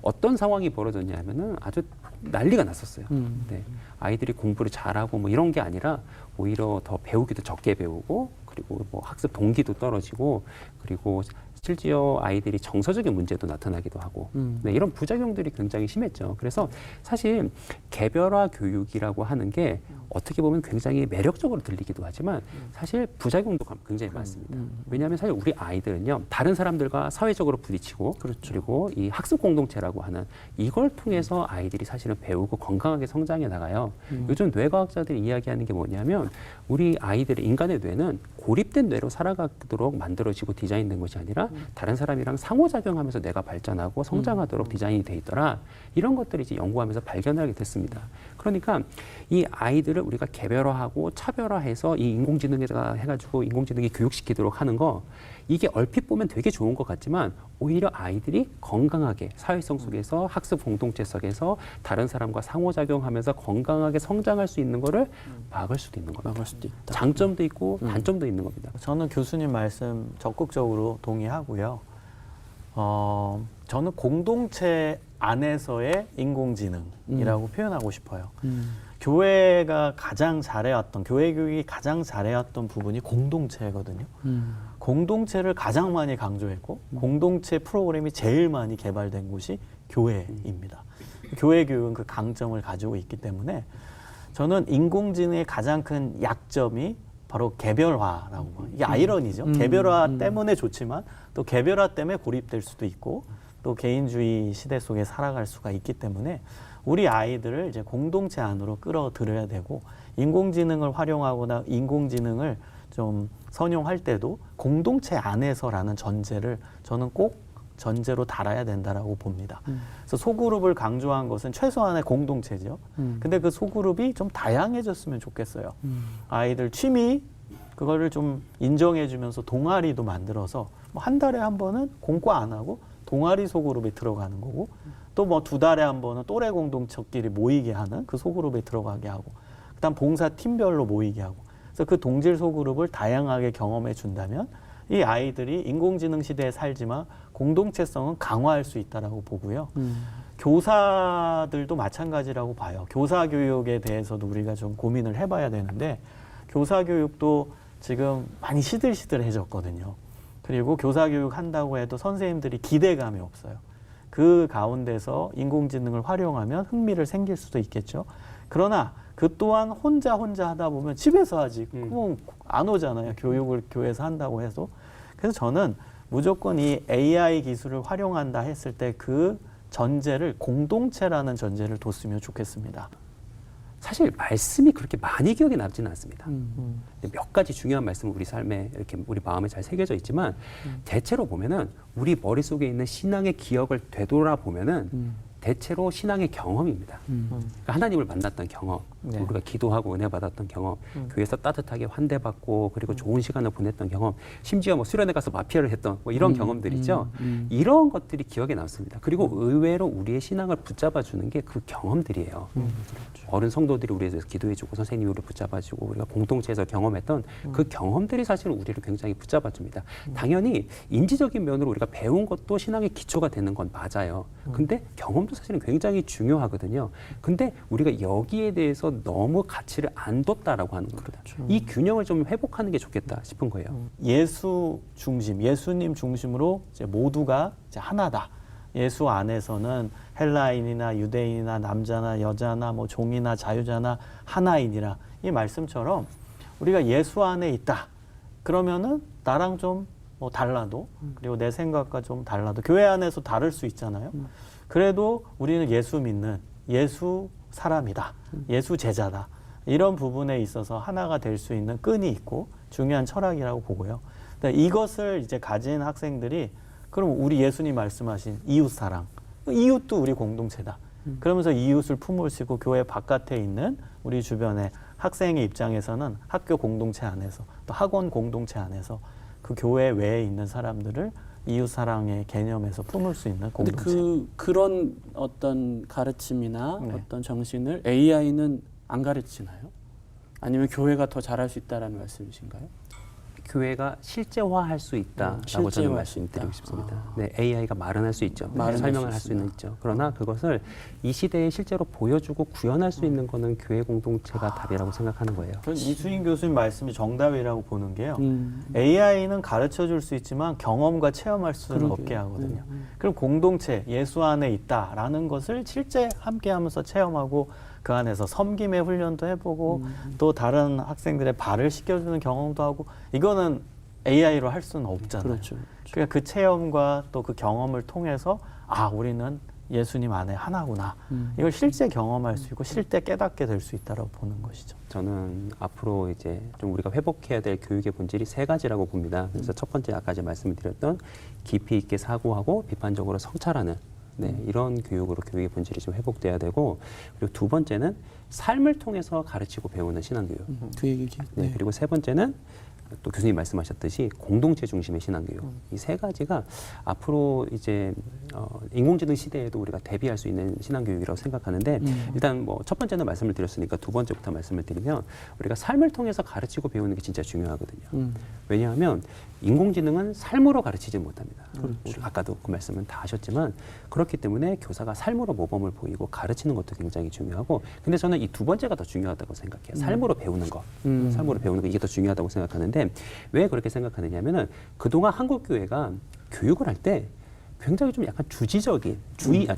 S4: 어떤 상황이 벌어졌냐면은 아주 난리가 났었어요. 네. 아이들이 공부를 잘하고 뭐 이런 게 아니라 오히려 더 배우기도 적게 배우고, 그리고 뭐 학습 동기도 떨어지고, 그리고 실제로 아이들이 정서적인 문제도 나타나기도 하고, 네, 이런 부작용들이 굉장히 심했죠. 그래서 사실 개별화 교육이라고 하는 게 어떻게 보면 굉장히 매력적으로 들리기도 하지만 사실 부작용도 굉장히 많습니다. 왜냐하면 사실 우리 아이들은요, 다른 사람들과 사회적으로 부딪히고, 그리고 이 학습 공동체라고 하는 이걸 통해서 아이들이 사실은 배우고 건강하게 성장해 나가요. 요즘 뇌과학자들이 이야기하는 게 뭐냐면, 우리 아이들의 인간의 뇌는 고립된 뇌로 살아가도록 만들어지고 디자인된 것이 아니라 다른 사람이랑 상호작용하면서 뇌가 발전하고 성장하도록 디자인이 돼 있더라. 이런 것들을 이제 연구하면서 발견하게 됐습니다. 그러니까 이 아이들을 우리가 개별화하고 차별화해서 이 인공지능에다가 해가지고 인공지능이 교육시키도록 하는 거, 이게 얼핏 보면 되게 좋은 것 같지만 오히려 아이들이 건강하게 사회성 속에서 학습 공동체 속에서 다른 사람과 상호작용하면서 건강하게 성장할 수 있는 거를 막을 수도 있는 겁니다.
S5: 막을 수도 있다.
S4: 장점도 있고 단점도 있는 겁니다.
S5: 저는 교수님 말씀 적극적으로 동의하고요. 저는 공동체 안에서의 인공지능이라고 표현하고 싶어요. 교회가 가장 잘해왔던, 교회 교육이 가장 잘해왔던 부분이 공동체거든요. 공동체를 가장 많이 강조했고 공동체 프로그램이 제일 많이 개발된 곳이 교회입니다. 교회 교육은 그 강점을 가지고 있기 때문에 저는 인공지능의 가장 큰 약점이 바로 개별화라고 봐요. 이게 아이러니죠. 개별화 때문에 좋지만 또 개별화 때문에 고립될 수도 있고 또 개인주의 시대 속에 살아갈 수가 있기 때문에 우리 아이들을 이제 공동체 안으로 끌어들여야 되고 인공지능을 활용하거나 인공지능을 좀 선용할 때도 공동체 안에서라는 전제를 저는 꼭 전제로 달아야 된다라고 봅니다. 그래서 소그룹을 강조한 것은 최소한의 공동체죠. 근데 그 소그룹이 좀 다양해졌으면 좋겠어요. 아이들 취미 그거를 좀 인정해주면서 동아리도 만들어서 뭐 한 달에 한 번은 공과 안 하고 동아리 소그룹에 들어가는 거고 또 뭐 2달에 한 번은 또래 공동체끼리 모이게 하는 그 소그룹에 들어가게 하고 그다음 봉사 팀별로 모이게 하고 그래서 그 동질 소그룹을 다양하게 경험해 준다면 이 아이들이 인공지능 시대에 살지만 공동체성은 강화할 수 있다라고 보고요. 교사들도 마찬가지라고 봐요. 교사 교육에 대해서도 우리가 좀 고민을 해봐야 되는데 교사 교육도 지금 많이 시들시들해졌거든요. 그리고 교사 교육 한다고 해도 선생님들이 기대감이 없어요. 그 가운데서 인공지능을 활용하면 흥미를 생길 수도 있겠죠. 그러나 그 또한 혼자 하다 보면 집에서 하지. 그럼 안 오잖아요. 교육을 교회에서 한다고 해도. 그래서 저는 무조건 이 AI 기술을 활용한다 했을 때 그 전제를 공동체라는 전제를 뒀으면 좋겠습니다.
S4: 사실 말씀이 그렇게 많이 기억에 남지는 않습니다. 몇 가지 중요한 말씀은 우리 삶에 이렇게 우리 마음에 잘 새겨져 있지만 대체로 보면은 우리 머릿속에 있는 신앙의 기억을 되돌아보면은 대체로 신앙의 경험입니다. 그러니까 하나님을 만났던 경험,
S5: 네.
S4: 우리가 기도하고 은혜 받았던 경험, 교회에서 따뜻하게 환대받고 그리고 좋은 시간을 보냈던 경험, 심지어 뭐 수련회 가서 마피아를 했던 뭐 이런 경험들이죠. 이런 것들이 기억에 남습니다. 그리고 의외로 우리의 신앙을 붙잡아주는 게 그 경험들이에요. 그렇죠. 어른 성도들이 우리에 대해서 기도해주고 선생님이 우리를 붙잡아주고 우리가 공동체에서 경험했던 그 경험들이 사실 우리를 굉장히 붙잡아줍니다. 당연히 인지적인 면으로 우리가 배운 것도 신앙의 기초가 되는 건 맞아요. 근데 경험도 사실은 굉장히 중요하거든요. 근데 우리가 여기에 대해서 너무 가치를 안 뒀다라고 하는 겁니다.
S5: 그렇죠.
S4: 이 균형을 좀 회복하는 게 좋겠다 싶은 거예요.
S5: 예수 중심, 예수님 중심으로 이제 모두가 이제 하나다. 예수 안에서는 헬라인이나 유대인이나 남자나 여자나 뭐 종이나 자유자나 하나이니라 이 말씀처럼 우리가 예수 안에 있다. 그러면은 나랑 좀 뭐 달라도 그리고 내 생각과 좀 달라도 교회 안에서 다를 수 있잖아요. 그래도 우리는 예수 믿는 예수 사람이다. 예수 제자다. 이런 부분에 있어서 하나가 될 수 있는 끈이 있고 중요한 철학이라고 보고요. 이것을 이제 가진 학생들이 그럼 우리 예수님 말씀하신 이웃 사랑, 이웃도 우리 공동체다. 그러면서 이웃을 품으시고 교회 바깥에 있는 우리 주변의 학생의 입장에서는 학교 공동체 안에서 또 학원 공동체 안에서 그 교회 외에 있는 사람들을 이웃 사랑의 개념에서 품을 수 있는 공동체.
S3: 근데 그런 어떤 가르침이나
S5: 네.
S3: 어떤 정신을 AI는 안 가르치나요? 아니면 교회가 더 잘할 수 있다라는 말씀이신가요?
S4: 교회가 실제화할 수 있다라고 저는
S3: 실제화할 수
S4: 말씀드리고
S3: 있다.
S4: 싶습니다. 네, AI가 말은 할 수 있죠.
S3: 말은
S4: 설명을
S3: 할
S4: 할
S3: 수
S4: 수는 있죠. 그러나 그것을 이 시대에 실제로 보여주고 구현할 수 있는 거는 교회 공동체가 답이라고 생각하는 거예요.
S5: 저는 이수인 교수님 말씀이 정답이라고 보는 게요. AI는 가르쳐 줄 수 있지만 경험과 체험할 수는
S3: 그러게요.
S5: 없게 하거든요. 그럼 공동체, 예수 안에 있다라는 것을 실제 함께 하면서 체험하고 그 안에서 섬김의 훈련도 해보고 또 다른 학생들의 발을 씻겨주는 경험도 하고 이거는 AI로 할 수는 없잖아요.
S3: 그렇죠.
S5: 그러니까 그 체험과 또 그 경험을 통해서 아 우리는 예수님 안에 하나구나. 이걸 실제 경험할 수 있고 실제 깨닫게 될 수 있다고 보는 것이죠.
S4: 저는 앞으로 이제 좀 우리가 회복해야 될 교육의 본질이 세 가지라고 봅니다. 그래서 첫 번째 아까 제가 말씀을 드렸던 깊이 있게 사고하고 비판적으로 성찰하는 이런 교육으로 교육의 본질이 좀 회복돼야 되고 그리고 두 번째는 삶을 통해서 가르치고 배우는 신앙교육.
S3: 그 얘기.
S4: 네, 그리고 세 번째는 또 교수님 말씀하셨듯이 공동체 중심의 신앙교육. 이 세 가지가 앞으로 이제 인공지능 시대에도 우리가 대비할 수 있는 신앙교육이라고 생각하는데 일단 뭐 첫 번째는 말씀을 드렸으니까 두 번째부터 말씀을 드리면 우리가 삶을 통해서 가르치고 배우는 게 진짜 중요하거든요. 왜냐하면 인공지능은 삶으로 가르치지 못합니다. 우리 아까도 그 말씀은 다 하셨지만 그렇기 때문에 교사가 삶으로 모범을 보이고 가르치는 것도 굉장히 중요하고 근데 저는 이 두 번째가 더 중요하다고 생각해요. 삶으로 배우는 거. 삶으로 배우는 거 이게 더 중요하다고 생각하는데 왜 그렇게 생각하느냐면은 그동안 한국 교회가 교육을 할 때 굉장히 좀 약간 주지적인,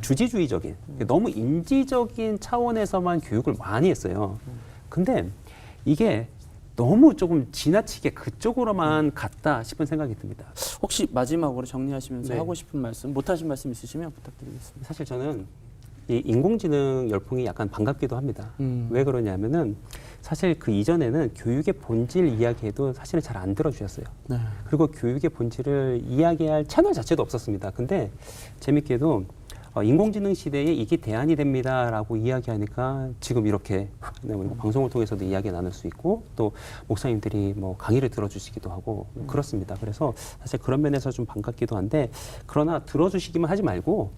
S4: 주지주의적인, 너무 인지적인 차원에서만 교육을 많이 했어요. 근데 이게 너무 조금 지나치게 그쪽으로만 갔다 싶은 생각이 듭니다.
S3: 혹시 마지막으로 정리하시면서
S4: 네.
S3: 하고 싶은 말씀, 못하신 말씀 있으시면 부탁드리겠습니다.
S4: 사실 저는 이 인공지능 열풍이 약간 반갑기도 합니다. 왜 그러냐면은 사실 그 이전에는 교육의 본질 이야기해도 사실은 잘 안 들어주셨어요.
S3: 네.
S4: 그리고 교육의 본질을 이야기할 채널 자체도 없었습니다. 근데 재밌게도 인공지능 시대에 이게 대안이 됩니다라고 이야기하니까 지금 이렇게 방송을 통해서도 이야기 나눌 수 있고 또 목사님들이 뭐 강의를 들어주시기도 하고 그렇습니다. 그래서 사실 그런 면에서 좀 반갑기도 한데 그러나 들어주시기만 하지 말고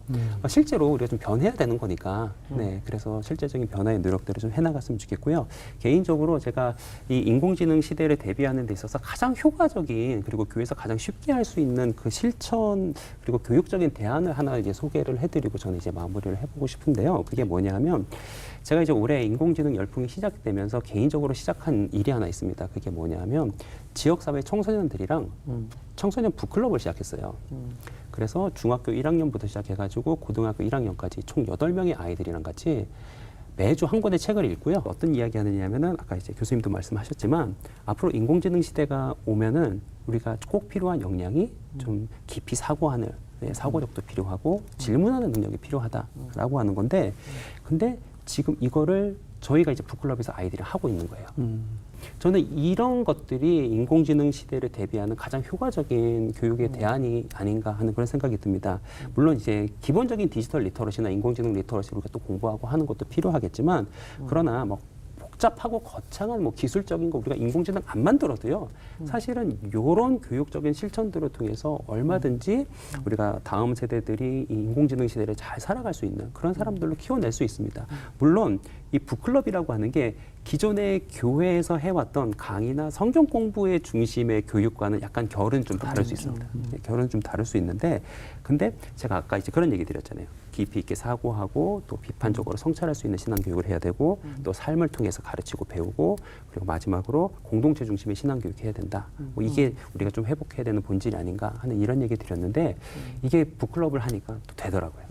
S4: 실제로 우리가 좀 변해야 되는 거니까 네 그래서 실제적인 변화의 노력들을 좀 해나갔으면 좋겠고요. 개인적으로 제가 이 인공지능 시대를 대비하는 데 있어서 가장 효과적인 그리고 교회에서 가장 쉽게 할 수 있는 그 실천 그리고 교육적인 대안을 하나 이제 소개를 해드리고 저는 이제 마무리를 해보고 싶은데요. 그게 뭐냐 하면 제가 이제 올해 인공지능 열풍이 시작되면서 개인적으로 시작한 일이 하나 있습니다. 그게 뭐냐 하면 지역사회 청소년들이랑 청소년 북클럽을 시작했어요. 그래서 중학교 1학년부터 시작해가지고 고등학교 1학년까지 총 8명의 아이들이랑 같이 매주 한 권의 책을 읽고요. 어떤 이야기 하느냐면은 아까 이제 교수님도 말씀하셨지만 앞으로 인공지능 시대가 오면은 우리가 꼭 필요한 역량이 좀 깊이 사고하는 사고력도 필요하고 질문하는 능력이 필요하다라고 하는 건데 근데 지금 이거를 저희가 이제 북클럽에서 아이들이 하고 있는 거예요. 저는 이런 것들이 인공지능 시대를 대비하는 가장 효과적인 교육의 대안이 아닌가 하는 그런 생각이 듭니다. 물론 이제 기본적인 디지털 리터러시나 인공지능 리터러시를 우리가 또 공부하고 하는 것도 필요하겠지만 그러나 뭐 복잡하고 거창한 뭐 기술적인 거 우리가 인공지능 안 만들어도요. 사실은 이런 교육적인 실천들을 통해서 얼마든지 우리가 다음 세대들이 이 인공지능 시대를 잘 살아갈 수 있는 그런 사람들로 키워낼 수 있습니다. 물론 이 북클럽이라고 하는 게 기존의 교회에서 해왔던 강의나 성경 공부의 중심의 교육과는 약간 결은 좀 다를 수 있습니다. 결은 좀 다를 수 있는데 근데 제가 아까 이제 그런 얘기 드렸잖아요. 깊이 있게 사고하고 또 비판적으로 성찰할 수 있는 신앙 교육을 해야 되고 또 삶을 통해서 가르치고 배우고 그리고 마지막으로 공동체 중심의 신앙 교육해야 된다. 뭐 이게 우리가 좀 회복해야 되는 본질이 아닌가 하는 이런 얘기 드렸는데 이게 북클럽을 하니까 또 되더라고요.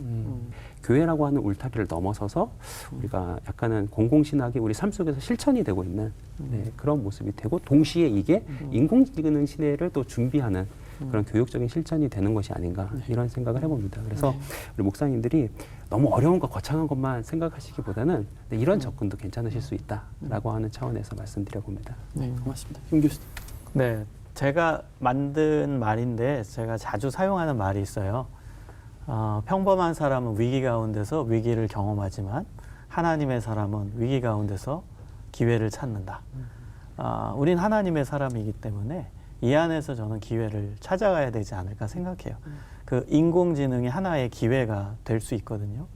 S4: 교회라고 하는 울타리를 넘어서서 우리가 약간은 공공신학이 우리 삶 속에서 실천이 되고 있는 네, 그런 모습이 되고 동시에 이게 인공지능 시대를 또 준비하는 그런 교육적인 실천이 되는 것이 아닌가 이런 생각을 해봅니다. 그래서 우리 목사님들이 너무 어려운 거 거창한 것만 생각하시기보다는 이런 접근도 괜찮으실 수 있다라고 하는 차원에서 말씀드려봅니다.
S3: 네, 고맙습니다. 김 교수님.
S5: 네, 제가 만든 말인데 제가 자주 사용하는 말이 있어요. 평범한 사람은 위기 가운데서 위기를 경험하지만 하나님의 사람은 위기 가운데서 기회를 찾는다. 우린 하나님의 사람이기 때문에 이 안에서 저는 기회를 찾아가야 되지 않을까 생각해요. 그 인공지능이 하나의 기회가 될 수 있거든요.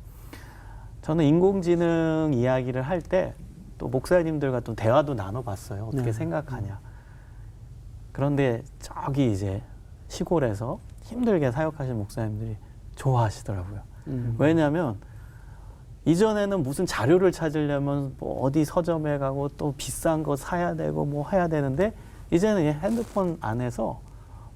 S5: 저는 인공지능 이야기를 할 때 또 목사님들과 또 대화도 나눠봤어요. 어떻게 생각하냐. 그런데 저기 이제 시골에서 힘들게 사역하신 목사님들이 좋아하시더라고요. 왜냐하면 이전에는 무슨 자료를 찾으려면 뭐 어디 서점에 가고 또 비싼 거 사야 되고 뭐 해야 되는데 이제는 핸드폰 안에서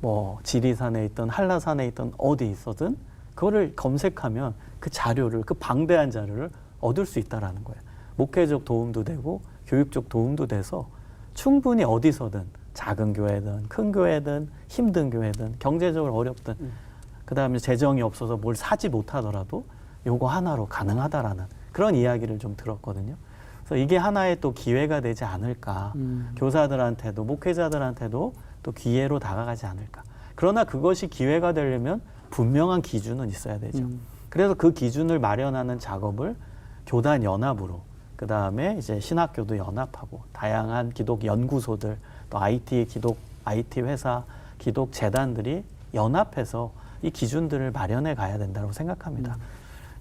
S5: 뭐 지리산에 있든 한라산에 있든 어디 있어든 그거를 검색하면 그 자료를 그 방대한 자료를 얻을 수 있다라는 거예요. 목회적 도움도 되고 교육적 도움도 돼서 충분히 어디서든 작은 교회든 큰 교회든 힘든 교회든 경제적으로 어렵든 그다음에 재정이 없어서 뭘 사지 못하더라도 요거 하나로 가능하다라는 그런 이야기를 좀 들었거든요. 그래서 이게 하나의 또 기회가 되지 않을까. 교사들한테도 목회자들한테도 또 기회로 다가가지 않을까. 그러나 그것이 기회가 되려면 분명한 기준은 있어야 되죠. 그래서 그 기준을 마련하는 작업을 교단 연합으로 그다음에 이제 신학교도 연합하고 다양한 기독 연구소들 또 IT 회사, 기독 재단들이 연합해서 이 기준들을 마련해 가야 된다고 생각합니다.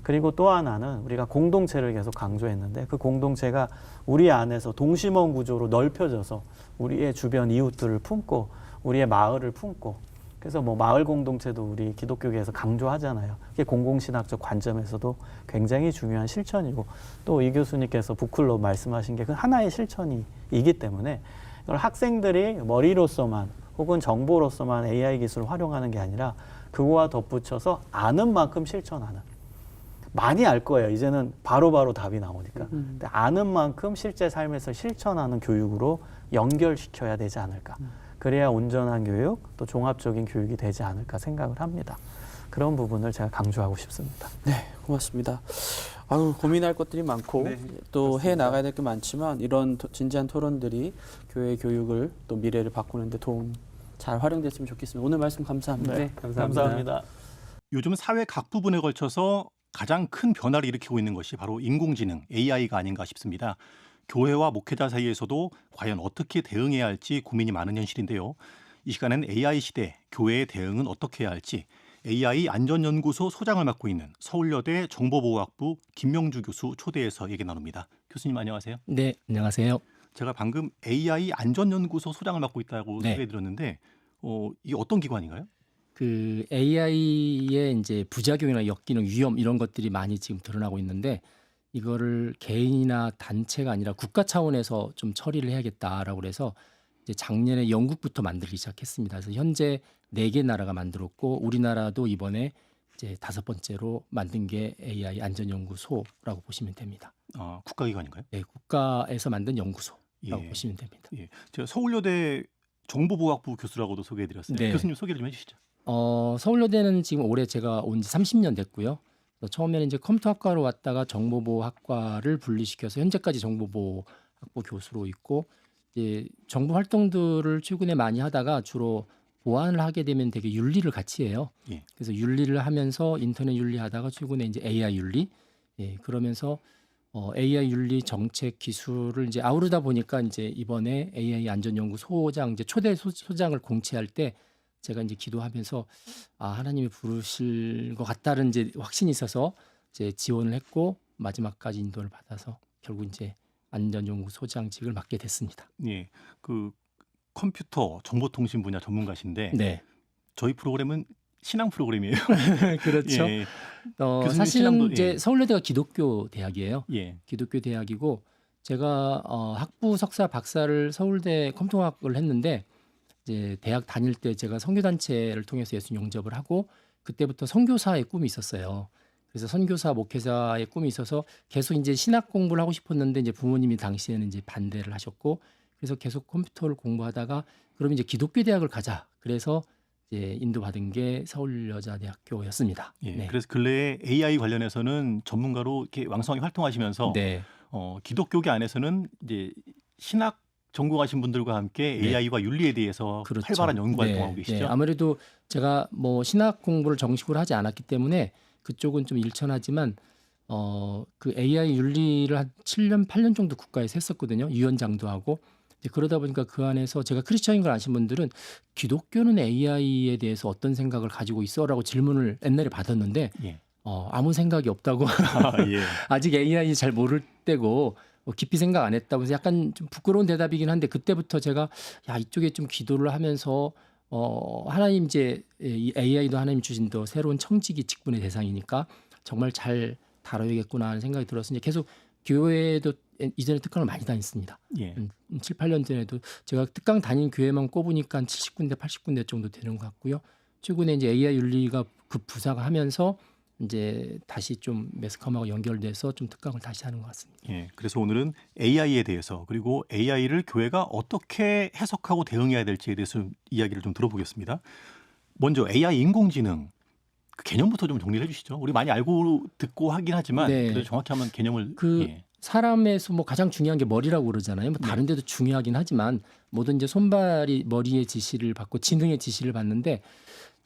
S5: 그리고 또 하나는 우리가 공동체를 계속 강조했는데 그 공동체가 우리 안에서 동심원 구조로 넓혀져서 우리의 주변 이웃들을 품고 우리의 마을을 품고 그래서 뭐 마을 공동체도 우리 기독교계에서 강조하잖아요. 그게 공공신학적 관점에서도 굉장히 중요한 실천이고 또 이 교수님께서 북클럽 말씀하신 게 그 하나의 실천이기 때문에 이걸 학생들이 머리로서만 혹은 정보로서만 AI 기술을 활용하는 게 아니라 그거와 덧붙여서 아는 만큼 실천하는 많이 알 거예요. 이제는 바로바로 답이 나오니까. 근데 아는 만큼 실제 삶에서 실천하는 교육으로 연결시켜야 되지 않을까. 그래야 온전한 교육, 또 종합적인 교육이 되지 않을까 생각을 합니다. 그런 부분을 제가 강조하고 싶습니다.
S3: 네, 고맙습니다. 아유, 고민할 것들이 많고 또 해 나가야 될 게 많지만 이런 진지한 토론들이 교회 교육을 또 미래를 바꾸는 데 도움 잘 활용됐으면 좋겠습니다. 오늘 말씀 감사합니다.
S5: 네, 감사합니다.
S6: 요즘 사회 각 부분에 걸쳐서 가장 큰 변화를 일으키고 있는 것이 바로 인공지능, AI가 아닌가 싶습니다. 교회와 목회자 사이에서도 과연 어떻게 대응해야 할지 고민이 많은 현실인데요. 이 시간엔 AI 시대, 교회의 대응은 어떻게 해야 할지 AI 안전연구소 소장을 맡고 있는 서울여대 정보보호학부 김명주 교수 초대해서 얘기 나눕니다. 교수님 안녕하세요.
S7: 네, 안녕하세요.
S6: 제가 방금 AI 안전연구소 소장을 맡고 있다고
S7: 네.
S6: 소개해드렸는데 이게 어떤 기관인가요?
S7: 그 AI의 이제 부작용이나 엮이는 위험 이런 것들이 많이 지금 드러나고 있는데 이거를 개인이나 단체가 아니라 국가 차원에서 좀 처리를 해야겠다라고 그래서 이제 작년에 영국부터 만들기 시작했습니다. 그래서 현재 4개 나라가 만들었고 우리나라도 이번에 이제 5번째로 만든 게 AI 안전연구소라고 보시면 됩니다.
S6: 국가기관인가요?
S7: 네, 국가에서 만든 연구소라고
S6: 예.
S7: 보시면 됩니다.
S6: 예, 제가 서울여대 정보보호학부 교수라고도 소개해드렸어요.
S7: 네.
S6: 교수님 소개 좀 해주시죠.
S7: 서울여대는 지금 올해 제가 온 지 30년 됐고요. 처음에는 이제 컴퓨터학과로 왔다가 정보보호학과를 분리시켜서 현재까지 정보보호학부 교수로 있고 이제 정보 활동들을 최근에 많이 하다가 주로 보안을 하게 되면 되게 윤리를 같이 해요.
S6: 예.
S7: 그래서 윤리를 하면서 인터넷 윤리하다가 최근에 이제 AI 윤리, 그러면서 AI 윤리 정책 기술을 이제 아우르다 보니까 이제 이번에 AI 안전연구소장 이제 초대 소장을 공채할 때 제가 이제 기도하면서 하나님이 부르실 것 같다는 이제 확신이 있어서 이제 지원을 했고 마지막까지 인도를 받아서 결국 이제 안전연구소장직을 맡게 됐습니다.
S6: 예, 그 컴퓨터 정보통신 분야 전문가신데
S7: 네,
S6: 저희 프로그램은 신앙 프로그램이에요.
S7: 그렇죠.
S6: 예, 교수님
S7: 사실은
S6: 신앙도-
S7: 이제
S6: 예.
S7: 서울여대가 기독교 대학이에요.
S6: 예,
S7: 기독교 대학이고 제가 학부 석사 박사를 서울대 컴퓨터학을 했는데 이제 대학 다닐 때 제가 선교단체를 통해서 예수 영접을 하고 그때부터 선교사의 꿈이 있었어요. 그래서 선교사 목회자의 꿈이 있어서 계속 이제 신학 공부를 하고 싶었는데 이제 부모님이 당시에는 이제 반대를 하셨고 그래서 계속 컴퓨터를 공부하다가 그럼 이제 기독교 대학을 가자. 그래서 이제 인도받은 게 서울여자대학교였습니다.
S6: 예.
S7: 네.
S6: 그래서 근래에 AI 관련해서는 전문가로 이렇게 왕성하게 활동하시면서
S7: 네.
S6: 기독교계 안에서는 이제 신학 전공하신 분들과 함께
S7: 네.
S6: AI와 윤리에 대해서
S7: 그렇죠.
S6: 활발한 연구 활동하고 계시죠.
S7: 네. 아무래도 제가 뭐 신학 공부를 정식으로 하지 않았기 때문에 그쪽은 좀 일천하지만 그 AI 윤리를 한 7년, 8년 정도 국가에서 했었거든요. 위원장도 하고. 이제 그러다 보니까 그 안에서 제가 크리스천인 걸 아신 분들은 기독교는 AI에 대해서 어떤 생각을 가지고 있어라고 질문을 옛날에 받았는데
S6: 예.
S7: 아무 생각이 없다고
S6: 예.
S7: 아직 AI 잘 모를 때고 깊이 생각 안 했다고 해서 약간 좀 부끄러운 대답이긴 한데 그때부터 제가 이쪽에 좀 기도를 하면서 하나님 이제 이 AI도 하나님 주신 또 새로운 청지기 직분의 대상이니까 정말 잘 다뤄야겠구나 하는 생각이 들어서 이제 계속 교회도 이전에 특강을 많이 다녔습니다.
S6: 예.
S7: 7, 8년 전에도 제가 특강 다닌 교회만 꼽으니까 한 70군데, 80군데 정도 되는 것 같고요. 최근에 이제 AI 윤리가 급부상을 하면서 이제 다시 좀 매스컴하고 연결돼서 좀 특강을 다시 하는 것 같습니다.
S6: 예. 그래서 오늘은 AI에 대해서 그리고 AI를 교회가 어떻게 해석하고 대응해야 될지에 대해서 이야기를 좀 들어보겠습니다. 먼저 AI 인공지능 그 개념부터 좀 정리를 해주시죠. 우리 많이 알고 듣고 하긴 하지만
S7: 네.
S6: 그래도 정확히 한번 개념을 예.
S7: 사람에서 뭐 가장 중요한 게 머리라고 그러잖아요. 뭐 다른 데도 중요하긴 하지만 모든 이제 손발이 머리의 지시를 받고 지능의 지시를 받는데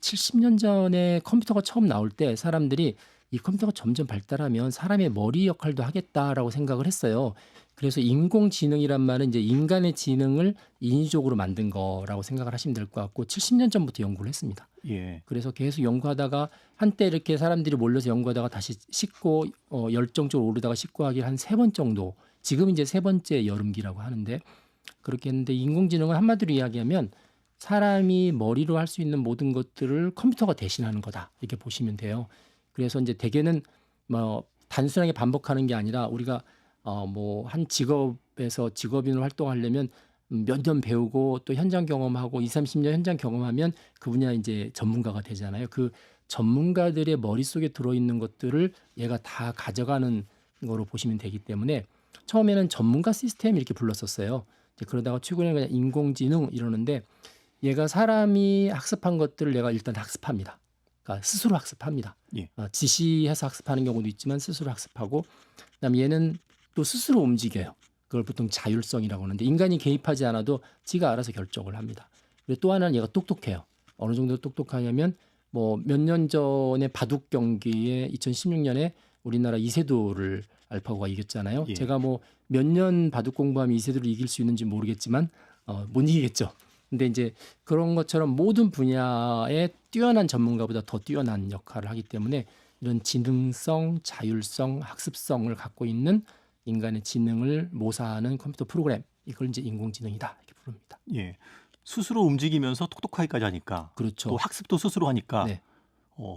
S7: 70년 전에 컴퓨터가 처음 나올 때 사람들이 이 컴퓨터가 점점 발달하면 사람의 머리 역할도 하겠다라고 생각을 했어요. 그래서 인공지능이란 말은 이제 인간의 지능을 인위적으로 만든 거라고 생각을 하시면 될 것 같고 70년 전부터 연구를 했습니다.
S6: 예.
S7: 그래서 계속 연구하다가 한때 이렇게 사람들이 몰려서 연구하다가 다시 씻고 열정적으로 오르다가 씻고 하기 한 3번 정도. 지금 이제 3번째 여름기라고 하는데 그렇게 했는데 인공지능은 한마디로 이야기하면 사람이 머리로 할 수 있는 모든 것들을 컴퓨터가 대신하는 거다 이렇게 보시면 돼요. 그래서 이제 대개는 뭐 단순하게 반복하는 게 아니라 우리가 뭐 한 직업에서 직업인으로 활동하려면 몇 년 배우고 또 현장 경험하고 2, 30년 현장 경험하면 그 분야 이제 전문가가 되잖아요. 그 전문가들의 머릿속에 들어있는 것들을 얘가 다 가져가는 거로 보시면 되기 때문에 처음에는 전문가 시스템 이렇게 불렀었어요. 이제 그러다가 최근에 그냥 인공지능 이러는데 얘가 사람이 학습한 것들을 얘가 일단 학습합니다. 그러니까 스스로 학습합니다.
S6: 예.
S7: 지시해서 학습하는 경우도 있지만 스스로 학습하고 그다음에 얘는 또 스스로 움직여요. 그걸 보통 자율성이라고 하는데 인간이 개입하지 않아도 지가 알아서 결정을 합니다. 그리고 또 하나는 얘가 똑똑해요. 어느 정도 똑똑하냐면 뭐 몇 년 전에 바둑 경기에 2016년에 우리나라 이세돌을 알파고가 이겼잖아요.
S6: 예.
S7: 제가 뭐 몇 년 바둑 공부하면 이세돌을 이길 수 있는지 모르겠지만 못 이기겠죠. 근데 이제 그런 것처럼 모든 분야에 뛰어난 전문가보다 더 뛰어난 역할을 하기 때문에 이런 지능성, 자율성, 학습성을 갖고 있는 인간의 지능을 모사하는 컴퓨터 프로그램 이걸 이제 인공지능이다 이렇게 부릅니다.
S6: 예. 스스로 움직이면서 똑똑하기까지 하니까
S7: 그렇죠.
S6: 또 학습도 스스로 하니까
S7: 네.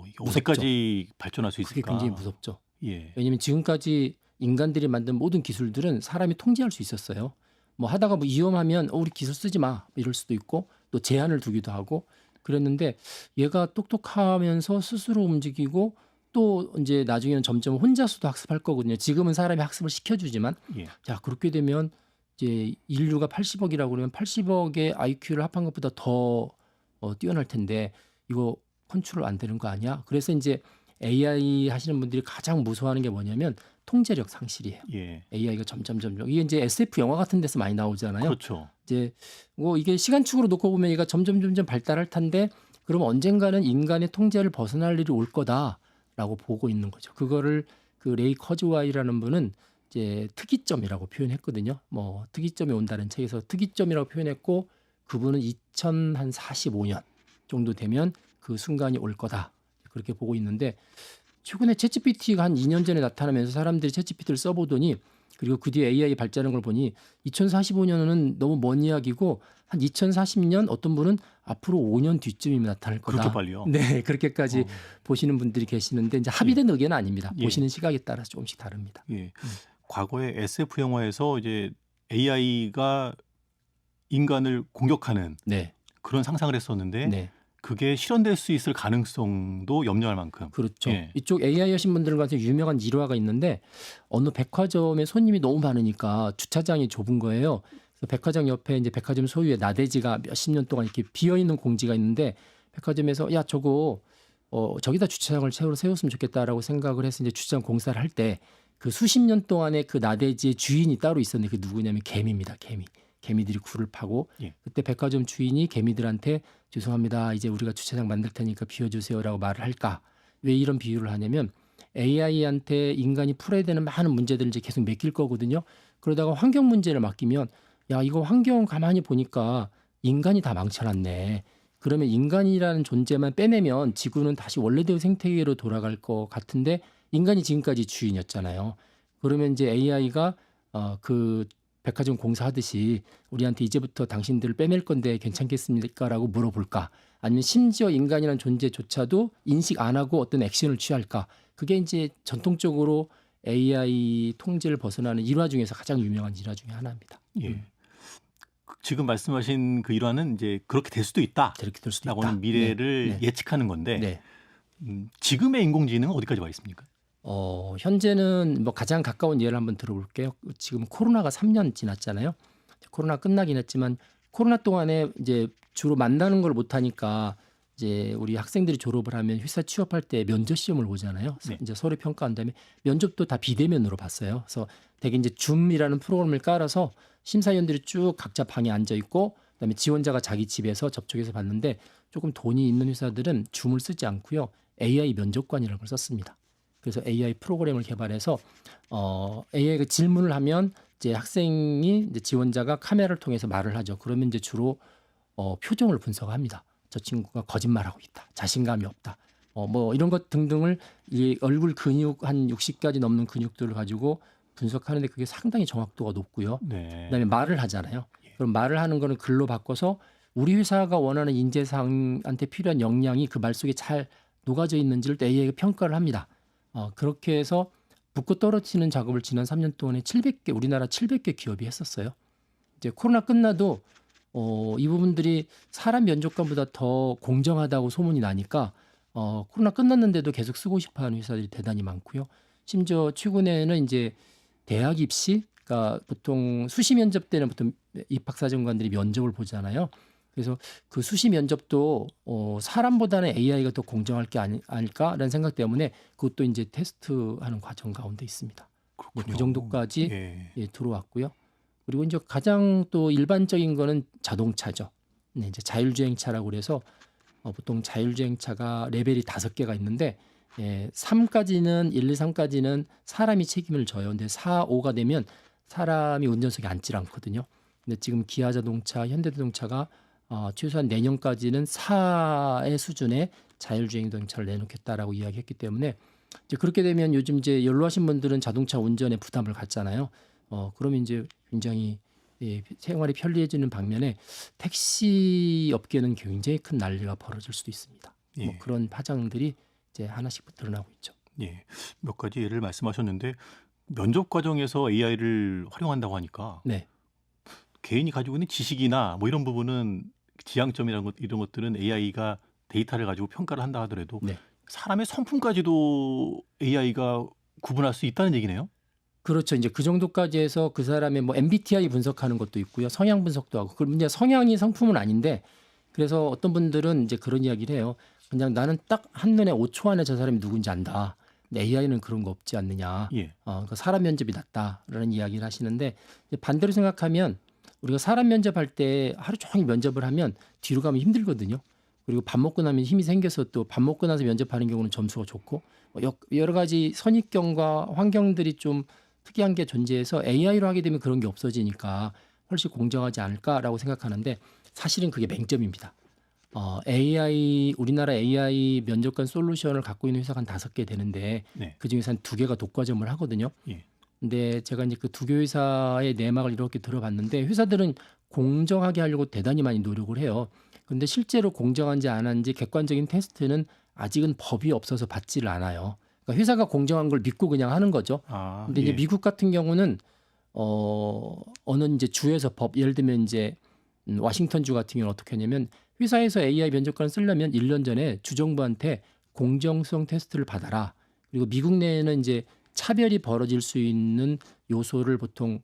S6: 이게 어디까지 발전할 수
S7: 그게
S6: 있을까?
S7: 굉장히 무섭죠.
S6: 예.
S7: 왜냐하면 지금까지 인간들이 만든 모든 기술들은 사람이 통제할 수 있었어요. 뭐 하다가 뭐 위험하면 우리 기술 쓰지 마 이럴 수도 있고 또 제한을 두기도 하고 그랬는데 얘가 똑똑하면서 스스로 움직이고 또 이제 나중에는 점점 혼자서도 학습할 거거든요. 지금은 사람이 학습을 시켜주지만
S6: 예.
S7: 자 그렇게 되면 이제 인류가 80억이라고 그러면 80억의 IQ를 합한 것보다 더 뛰어날 텐데 이거 컨트롤 안 되는 거 아니야? 그래서 이제 AI 하시는 분들이 가장 무서워하는 게 뭐냐면 통제력 상실이에요.
S6: 예.
S7: AI가 점점 이게 이제 SF 영화 같은 데서 많이 나오잖아요.
S6: 그렇죠.
S7: 이제 뭐 이게 시간축으로 놓고 보면 얘가 점점 발달할 텐데 그럼 언젠가는 인간의 통제를 벗어날 일이 올 거다라고 보고 있는 거죠. 그거를 그 레이 커즈와이라는 분은 이제 특이점이라고 표현했거든요. 뭐 특이점이 온다는 책에서 특이점이라고 표현했고 그분은 2045년 정도 되면 그 순간이 올 거다 그렇게 보고 있는데 최근에 챗GPT가 한 2년 전에 나타나면서 사람들이 챗GPT를 써보더니 그리고 그 뒤에 AI 발전한 걸 보니 2045년은 너무 먼 이야기고 한 2040년 어떤 분은 앞으로 5년 뒤쯤이면 나타날 거다.
S6: 그렇게 빨리요?
S7: 네, 그렇게까지 보시는 분들이 계시는데 이제 합의된 의견은 아닙니다.
S6: 예.
S7: 보시는 시각에 따라서 조금씩 다릅니다.
S6: 예. 과거에 SF 영화에서 이제 AI가 인간을 공격하는
S7: 네,
S6: 그런 상상을 했었는데
S7: 네,
S6: 그게 실현될 수 있을 가능성도 염려할 만큼.
S7: 그렇죠.
S6: 예.
S7: 이쪽 AI 하신 분들한테 유명한 일화가 있는데 어느 백화점에 손님이 너무 많으니까 주차장이 좁은 거예요. 그래서 백화점 옆에 이제 백화점 소유의 나대지가 몇십 년 동안 이렇게 비어 있는 공지가 있는데 백화점에서 야 저거 저기다 주차장을 새로 세웠으면 좋겠다라고 생각을 해서 이제 주차장 공사를 할 때 그 수십 년 동안의 그 나대지의 주인이 따로 있었는데 그 누구냐면 개미입니다. 개미들이 굴을 파고
S6: 예.
S7: 그때 백화점 주인이 개미들한테 죄송합니다. 이제 우리가 주차장 만들 테니까 비워주세요라고 말을 할까? 왜 이런 비유를 하냐면 AI한테 인간이 풀어야 되는 많은 문제들을 이제 계속 맡길 거거든요. 그러다가 환경 문제를 맡기면 야 이거 환경 가만히 보니까 인간이 다 망쳐놨네. 그러면 인간이라는 존재만 빼내면 지구는 다시 원래대로 생태계로 돌아갈 것 같은데 인간이 지금까지 주인이었잖아요. 그러면 이제 AI가 그 백화점 공사하듯이 우리한테 이제부터 당신들을 빼낼 건데 괜찮겠습니까라고 물어볼까? 아니면 심지어 인간이라는 존재조차도 인식 안 하고 어떤 액션을 취할까? 그게 이제 전통적으로 AI 통제를 벗어나는 일화 중에서 가장 유명한 일화 중에 하나입니다.
S6: 예. 지금 말씀하신 그 일화는 이제 그렇게 될 수도 있다.
S7: 이렇게 될 수도 있다.
S6: 라고는 미래를
S7: 네.
S6: 예측하는 건데
S7: 네.
S6: 지금의 인공지능은 어디까지 와 있습니까?
S7: 현재는 뭐 가장 가까운 예를 한번 들어볼게요. 지금 코로나가 3년 지났잖아요. 코로나 끝나긴 했지만 코로나 동안에 이제 주로 만나는 걸 못하니까 이제 우리 학생들이 졸업을 하면 회사 취업할 때 면접 시험을 보잖아요.
S6: 네.
S7: 이제 서류 평가한 다음에 면접도 다 비대면으로 봤어요. 그래서 되게 이제 줌이라는 프로그램을 깔아서 심사위원들이 쭉 각자 방에 앉아 있고 그다음에 지원자가 자기 집에서 접촉해서 봤는데 조금 돈이 있는 회사들은 줌을 쓰지 않고요. AI 면접관이라는 걸 썼습니다. 그래서 AI 프로그램을 개발해서 AI가 질문을 하면 이제 학생이 이제 지원자가 카메라를 통해서 말을 하죠. 그러면 이제 주로 표정을 분석합니다. 저 친구가 거짓말하고 있다. 자신감이 없다. 뭐 이런 것 등등을 이 얼굴 근육 한 60가지 넘는 근육들을 가지고 분석하는데 그게 상당히 정확도가 높고요.
S6: 네.
S7: 그다음에 말을 하잖아요. 그럼 말을 하는 거는 글로 바꿔서 우리 회사가 원하는 인재상한테 필요한 역량이 그 말 속에 잘 녹아져 있는지를 또 AI가 평가를 합니다. 그렇게 해서 붙고 떨어지는 작업을 지난 3년 동안에 700개, 우리나라 700개 기업이 했었어요. 이제 코로나 끝나도 이 부분들이 사람 면접관보다 더 공정하다고 소문이 나니까 코로나 끝났는데도 계속 쓰고 싶어하는 회사들이 대단히 많고요. 심지어 최근에는 이제 대학 입시, 그러니까 보통 수시 면접 때는 보통 입학사정관들이 면접을 보잖아요. 그래서 그 수시 면접도 사람보다는 AI가 더 공정할 게 아닐까라는 생각 때문에 그것도 이제 테스트하는 과정 가운데 있습니다. 네, 그 정도까지 예, 들어왔고요. 그리고 이제 가장 또 일반적인 거는 자동차죠. 네, 이제 자율주행차라고 그래서 보통 자율주행차가 레벨이 5개가 있는데 3까지는 1, 2, 3까지는 사람이 책임을 져요. 근데 4, 5가 되면 사람이 운전석에 앉질 않거든요. 근데 지금 기아자동차, 현대자동차가 최소한 내년까지는 4의 수준의 자율주행 자동차를 내놓겠다라고 이야기했기 때문에 이제 그렇게 되면 요즘 이제 연로하신 분들은 자동차 운전에 부담을 갖잖아요. 그러면 이제 굉장히 생활이 편리해지는 반면에 택시 업계는 굉장히 큰 난리가 벌어질 수도 있습니다. 뭐 그런 파장들이 이제 하나씩 드러나고 있죠.
S6: 예, 몇 가지 예를 말씀하셨는데 면접 과정에서 AI를 활용한다고 하니까
S7: 네.
S6: 개인이 가지고 있는 지식이나 뭐 이런 부분은 이런 것들은 AI가 데이터를 가지고 평가를 한다 하더라도
S7: 네.
S6: 사람의 성품까지도 AI가 구분할 수 있다는 얘기네요.
S7: 그렇죠. 이제 그 정도까지 해서 그 사람의 뭐 MBTI 분석하는 것도 있고요. 성향 분석도 하고. 그럼 이제 성향이 성품은 아닌데 그래서 어떤 분들은 이제 그런 이야기를 해요. 그냥 나는 딱 한눈에 5초 안에 저 사람이 누군지 안다. 근데 AI는 그런 거 없지 않느냐.
S6: 예.
S7: 그러니까 사람 면접이 낫다라는 이야기를 하시는데 반대로 생각하면 우리가 사람 면접할 때 하루 종일 면접을 하면 뒤로 가면 힘들거든요. 그리고 밥 먹고 나면 힘이 생겨서 또 밥 먹고 나서 면접하는 경우는 점수가 좋고 여러 가지 선입견과 환경들이 좀 특이한 게 존재해서 AI로 하게 되면 그런 게 없어지니까 훨씬 공정하지 않을까라고 생각하는데 사실은 그게 맹점입니다. 우리나라 AI 면접관 솔루션을 갖고 있는 회사가 한 5개 되는데
S6: 네.
S7: 그중에서 한 2개가 독과점을 하거든요.
S6: 예.
S7: 근데 제가 이제 그 2개 회사의 내막을 이렇게 들어봤는데 회사들은 공정하게 하려고 대단히 많이 노력을 해요. 근데 실제로 공정한지 안 한지 객관적인 테스트는 아직은 법이 없어서 받지를 않아요. 그러니까 회사가 공정한 걸 믿고 그냥 하는 거죠. 근데 이제 미국 같은 경우는 어느 이제 주에서 법 예를 들면 이제 워싱턴 주 같은 경우는 어떻게 하냐면 회사에서 AI 면접관을 쓰려면 1년 전에 주정부한테 공정성 테스트를 받아라. 그리고 미국 내에는 이제 차별이 벌어질 수 있는 요소를 보통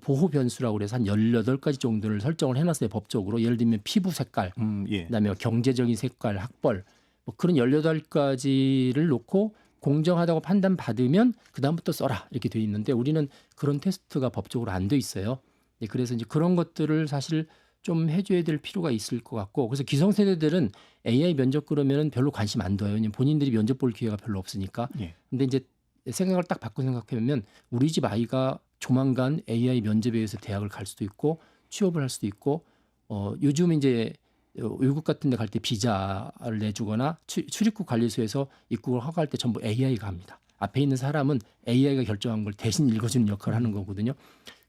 S7: 보호 변수라고 그래서 한 18가지 정도를 설정을 해놨어요. 법적으로. 예를 들면 피부 색깔, 그다음에 경제적인 색깔, 학벌 뭐 그런 18가지를 놓고 공정하다고 판단받으면 그다음부터 써라 이렇게 돼 있는데 우리는 그런 테스트가 법적으로 안 돼 있어요. 그래서 이제 그런 것들을 사실 좀 해줘야 될 필요가 있을 것 같고 그래서 기성세대들은 AI 면접 그러면은 별로 관심 안 둬요. 왜냐면 본인들이 면접 볼 기회가 별로 없으니까. 근데 이제 생각을 딱 바꿔 생각해보면 우리 집 아이가 조만간 AI 면접에 의해서 대학을 갈 수도 있고 취업을 할 수도 있고 요즘 이제 외국 같은 데 갈 때 비자를 내주거나 출입국 관리소에서 입국을 허가할 때 전부 AI가 합니다. 앞에 있는 사람은 AI가 결정한 걸 대신 읽어주는 역할을 하는 거거든요.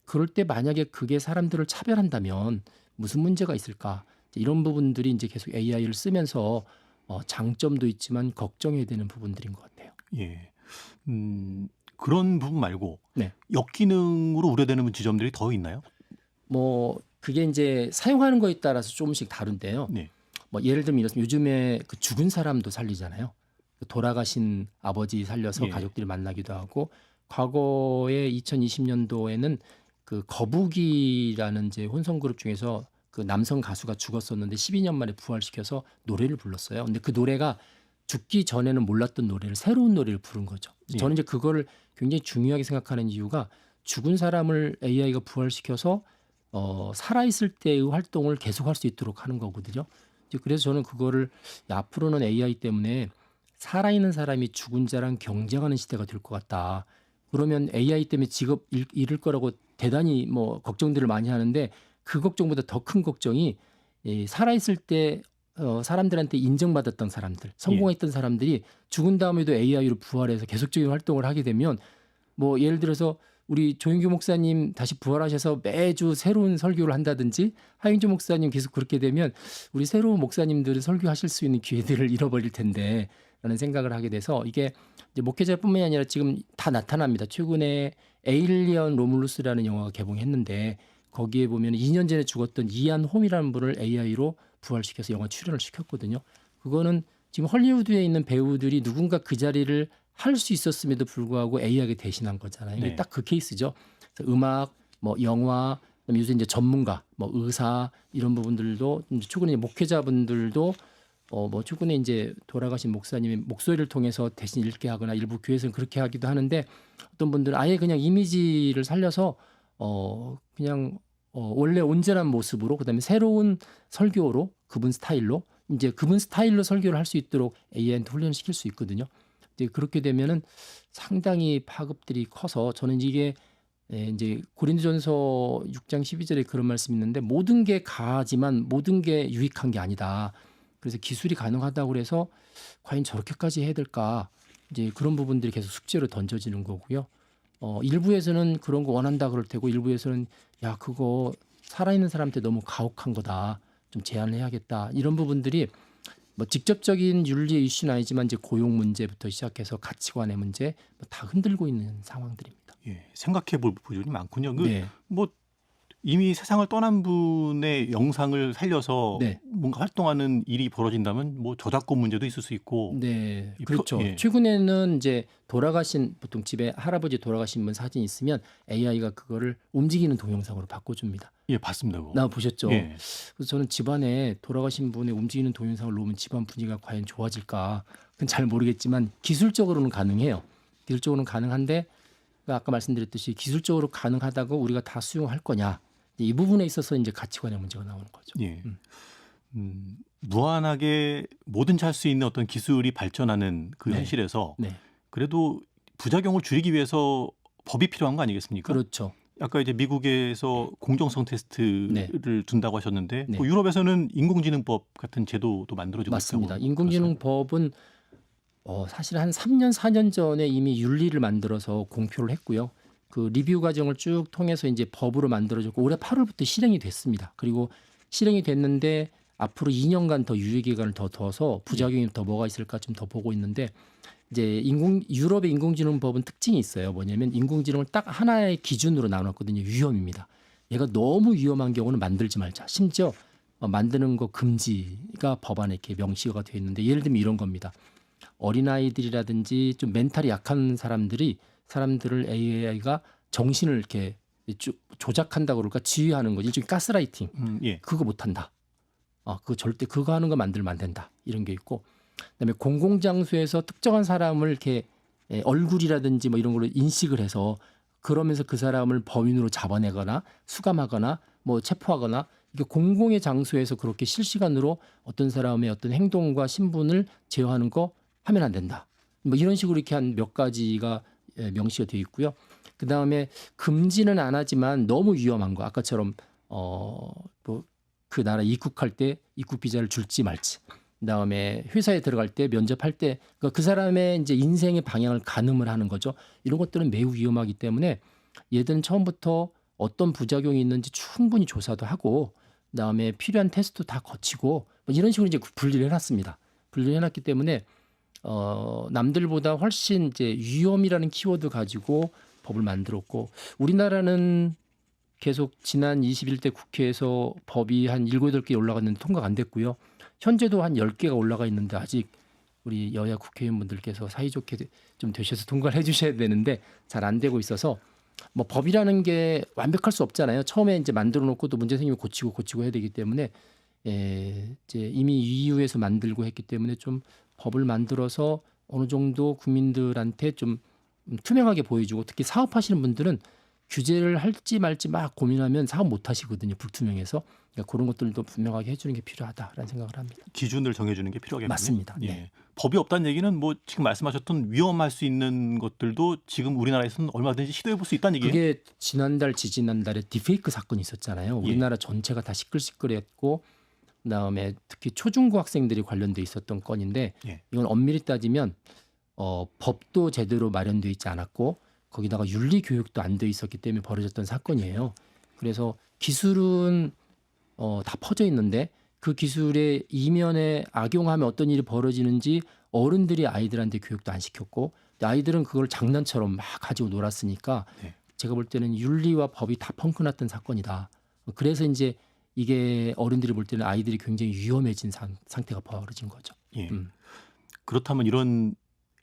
S7: 그럴 때 만약에 그게 사람들을 차별한다면 무슨 문제가 있을까? 이런 부분들이 이제 계속 AI를 쓰면서 장점도 있지만 걱정해야 되는 부분들인 것 같아요.
S6: 예. 그런 부분 말고
S7: 네.
S6: 역기능으로 우려되는 지점들이 더 있나요?
S7: 뭐 그게 이제 사용하는 거에 따라서 조금씩 다른데요.
S6: 네.
S7: 뭐 예를 들면 이렇습니다. 요즘에 그 죽은 사람도 살리잖아요. 돌아가신 아버지 살려서
S6: 예.
S7: 가족들이 만나기도 하고 과거에 2020년도에는 그 거북이라는 이제 혼성 그룹 중에서 그 남성 가수가 죽었었는데 12년 만에 부활시켜서 노래를 불렀어요. 근데 그 노래가 죽기 전에는 몰랐던 노래를 새로운 노래를 부른 거죠. 저는 이제 그거를 굉장히 중요하게 생각하는 이유가 죽은 사람을 AI가 부활시켜서 살아있을 때의 활동을 계속할 수 있도록 하는 거거든요. 그래서 저는 그거를 앞으로는 AI 때문에 살아있는 사람이 죽은 자랑 경쟁하는 시대가 될 것 같다. 그러면 AI 때문에 직업 잃을 거라고 대단히 뭐 걱정들을 많이 하는데 그 걱정보다 더 큰 걱정이 살아있을 때 사람들한테 인정받았던 사람들, 성공했던 사람들이 죽은 다음에도 AI로 부활해서 계속적인 활동을 하게 되면 뭐 예를 들어서 우리 조인규 목사님 다시 부활하셔서 매주 새로운 설교를 한다든지 하영주 목사님 계속 그렇게 되면 우리 새로운 목사님들은 설교하실 수 있는 기회들을 잃어버릴 텐데 라는 생각을 하게 돼서 이게 이제 목회자뿐만이 아니라 지금 다 나타납니다. 최근에 에일리언 로물루스라는 영화가 개봉했는데 거기에 보면 2년 전에 죽었던 이안 홈이라는 분을 AI로 부활시켜서 영화 출연을 시켰거든요. 그거는 지금 헐리우드에 있는 배우들이 누군가 그 자리를 할 수 있었음에도 불구하고 AI가 대신한 거잖아요. 이게
S6: 네.
S7: 딱 그 케이스죠. 그래서 음악, 뭐 영화, 그다음에 요새 이제 전문가, 뭐 의사 이런 부분들도 최근에 목회자분들도 뭐 최근에 이제 돌아가신 목사님의 목소리를 통해서 대신 읽게 하거나 일부 교회에서는 그렇게 하기도 하는데 어떤 분들은 아예 그냥 이미지를 살려서 그냥 원래 온전한 모습으로 그다음에 새로운 설교로 그분 스타일로 이제 그분 스타일로 설교를 할 수 있도록 AI한테 훈련을 시킬 수 있거든요. 이제 그렇게 되면은 상당히 파급들이 커서 저는 이게 이제 고린도전서 6장 12절에 그런 말씀이 있는데 모든 게 가하지만 모든 게 유익한 게 아니다. 그래서 기술이 가능하다고 그래서 과연 저렇게까지 해야 될까? 이제 그런 부분들이 계속 숙제로 던져지는 거고요. 일부에서는 그런 거 원한다 그럴 테고 일부에서는 야 그거 살아있는 사람한테 너무 가혹한 거다. 좀 제한을 해야겠다. 이런 부분들이 뭐 직접적인 윤리의 이슈는 아니지만 이제 고용 문제부터 시작해서 가치관의 문제 다 흔들고 있는 상황들입니다.
S6: 예, 생각해 볼 부분이 많군요.
S7: 네.
S6: 뭐 이미 세상을 떠난 분의 영상을 살려서
S7: 네.
S6: 뭔가 활동하는 일이 벌어진다면 뭐 저작권 문제도 있을 수 있고.
S7: 네,
S6: 이
S7: 그렇죠.
S6: 예.
S7: 최근에는 이제 돌아가신 보통 집에 할아버지 돌아가신 분 사진 있으면 AI가 그거를 움직이는 동영상으로 바꿔줍니다.
S6: 예, 봤습니다. 그거.
S7: 나 보셨죠?
S6: 예.
S7: 그래서 저는 집안에 돌아가신 분의 움직이는 동영상을 놓으면 집안 분위기가 과연 좋아질까? 그건 잘 모르겠지만 기술적으로는 가능해요. 기술적으로는 가능한데 아까 말씀드렸듯이 기술적으로 가능하다고 우리가 다 수용할 거냐? 이 부분에 있어서 이제 가치관의 문제가 나오는 거죠.
S6: 예. 무한하게 뭐든지 할 수 있는 어떤 기술이 발전하는 그
S7: 네.
S6: 현실에서
S7: 네,
S6: 그래도 부작용을 줄이기 위해서 법이 필요한 거 아니겠습니까?
S7: 그렇죠.
S6: 아까 이제 미국에서 공정성 테스트를
S7: 네.
S6: 둔다고 하셨는데
S7: 네.
S6: 뭐 유럽에서는 인공지능법 같은 제도도 만들어지고
S7: 맞습니다.
S6: 있다고.
S7: 인공지능법은 사실 한 3년, 4년 전에 이미 윤리를 만들어서 공표를 했고요. 그 리뷰 과정을 쭉 통해서 이제 법으로 만들어졌고 올해 8월부터 실행이 됐습니다. 그리고 실행이 됐는데 앞으로 2년간 더 유예 기간을 더 둬서 부작용이 더 뭐가 있을까 좀 더 보고 있는데 이제 유럽의 인공지능법은 특징이 있어요. 뭐냐면 인공지능을 딱 하나의 기준으로 나눴거든요. 위험입니다. 얘가 너무 위험한 경우는 만들지 말자. 심지어 만드는 거 금지가 법안에 이렇게 명시가 되어 있는데 예를 들면 이런 겁니다. 어린아이들이라든지 좀 멘탈이 약한 사람들을 AI가 정신을 이렇게 조작한다고 그럴까 지휘하는 거지. 일종의 가스라이팅.
S6: 예.
S7: 그거 못한다. 그거 절대 그거 하는 거 만들면 안 된다. 이런 게 있고 그다음에 공공장소에서 특정한 사람을 이렇게 얼굴이라든지 뭐 이런 걸로 인식을 해서 그러면서 그 사람을 범인으로 잡아내거나 수감하거나 뭐 체포하거나 이게 공공의 장소에서 그렇게 실시간으로 어떤 사람의 어떤 행동과 신분을 제어하는 거 하면 안 된다. 뭐 이런 식으로 이렇게 한 몇 가지가 명시가 되어 있고요. 그 다음에 금지는 안 하지만 너무 위험한 거 아까처럼 뭐 그 나라 입국할 때 입국 비자를 줄지 말지. 그다음에 회사에 들어갈 때 면접할 때 그 사람의 이제 인생의 방향을 가늠을 하는 거죠. 이런 것들은 매우 위험하기 때문에 얘들은 처음부터 어떤 부작용이 있는지 충분히 조사도 하고 그다음에 필요한 테스트도 다 거치고 뭐 이런 식으로 이제 분리를 해놨습니다. 분리를 해놨기 때문에 남들보다 훨씬 이제 위험이라는 키워드 가지고 법을 만들었고 우리나라는 계속 지난 21대 국회에서 법이 한 7, 8개 올라갔는데 통과가 안 됐고요. 현재도 한 10개가 올라가 있는데 아직 우리 여야 국회의원분들께서 사이좋게 좀 되셔서 통과를 해 주셔야 되는데 잘 안 되고 있어서 뭐 법이라는 게 완벽할 수 없잖아요. 처음에 이제 만들어 놓고 또 문제 생기면 고치고 해야 되기 때문에 이제 이미 EU에서 만들고 했기 때문에 좀 법을 만들어서 어느 정도 국민들한테 좀 투명하게 보여주고 특히 사업하시는 분들은 규제를 할지 말지 막 고민하면 사업 못 하시거든요. 불투명해서. 그러니까 그런 것들도 분명하게 해주는 게 필요하다라는 생각을 합니다.
S6: 기준을 정해주는 게 필요하겠군요.
S7: 맞습니다.
S6: 예.
S7: 네.
S6: 법이 없다는 얘기는 뭐 지금 말씀하셨던 위험할 수 있는 것들도 지금 우리나라에서는 얼마든지 시도해 볼 수 있다는 얘기예요.
S7: 그게 지지난달에 딥페이크 사건이 있었잖아요. 우리나라 전체가 다 시끌시끌했고 그다음에 특히 초중고 학생들이 관련돼 있었던 건인데
S6: 예.
S7: 이건 엄밀히 따지면 법도 제대로 마련돼 있지 않았고 거기다가 윤리 교육도 안 돼 있었기 때문에 벌어졌던 사건이에요. 그래서 기술은 다 퍼져 있는데 그 기술의 이면에 악용하면 어떤 일이 벌어지는지 어른들이 아이들한테 교육도 안 시켰고 아이들은 그걸 장난처럼 막 가지고 놀았으니까
S6: 네.
S7: 제가 볼 때는 윤리와 법이 다 펑크났던 사건이다. 그래서 이제 이게 어른들이 볼 때는 아이들이 굉장히 위험해진 상태가 벌어진 거죠.
S6: 예. 그렇다면 이런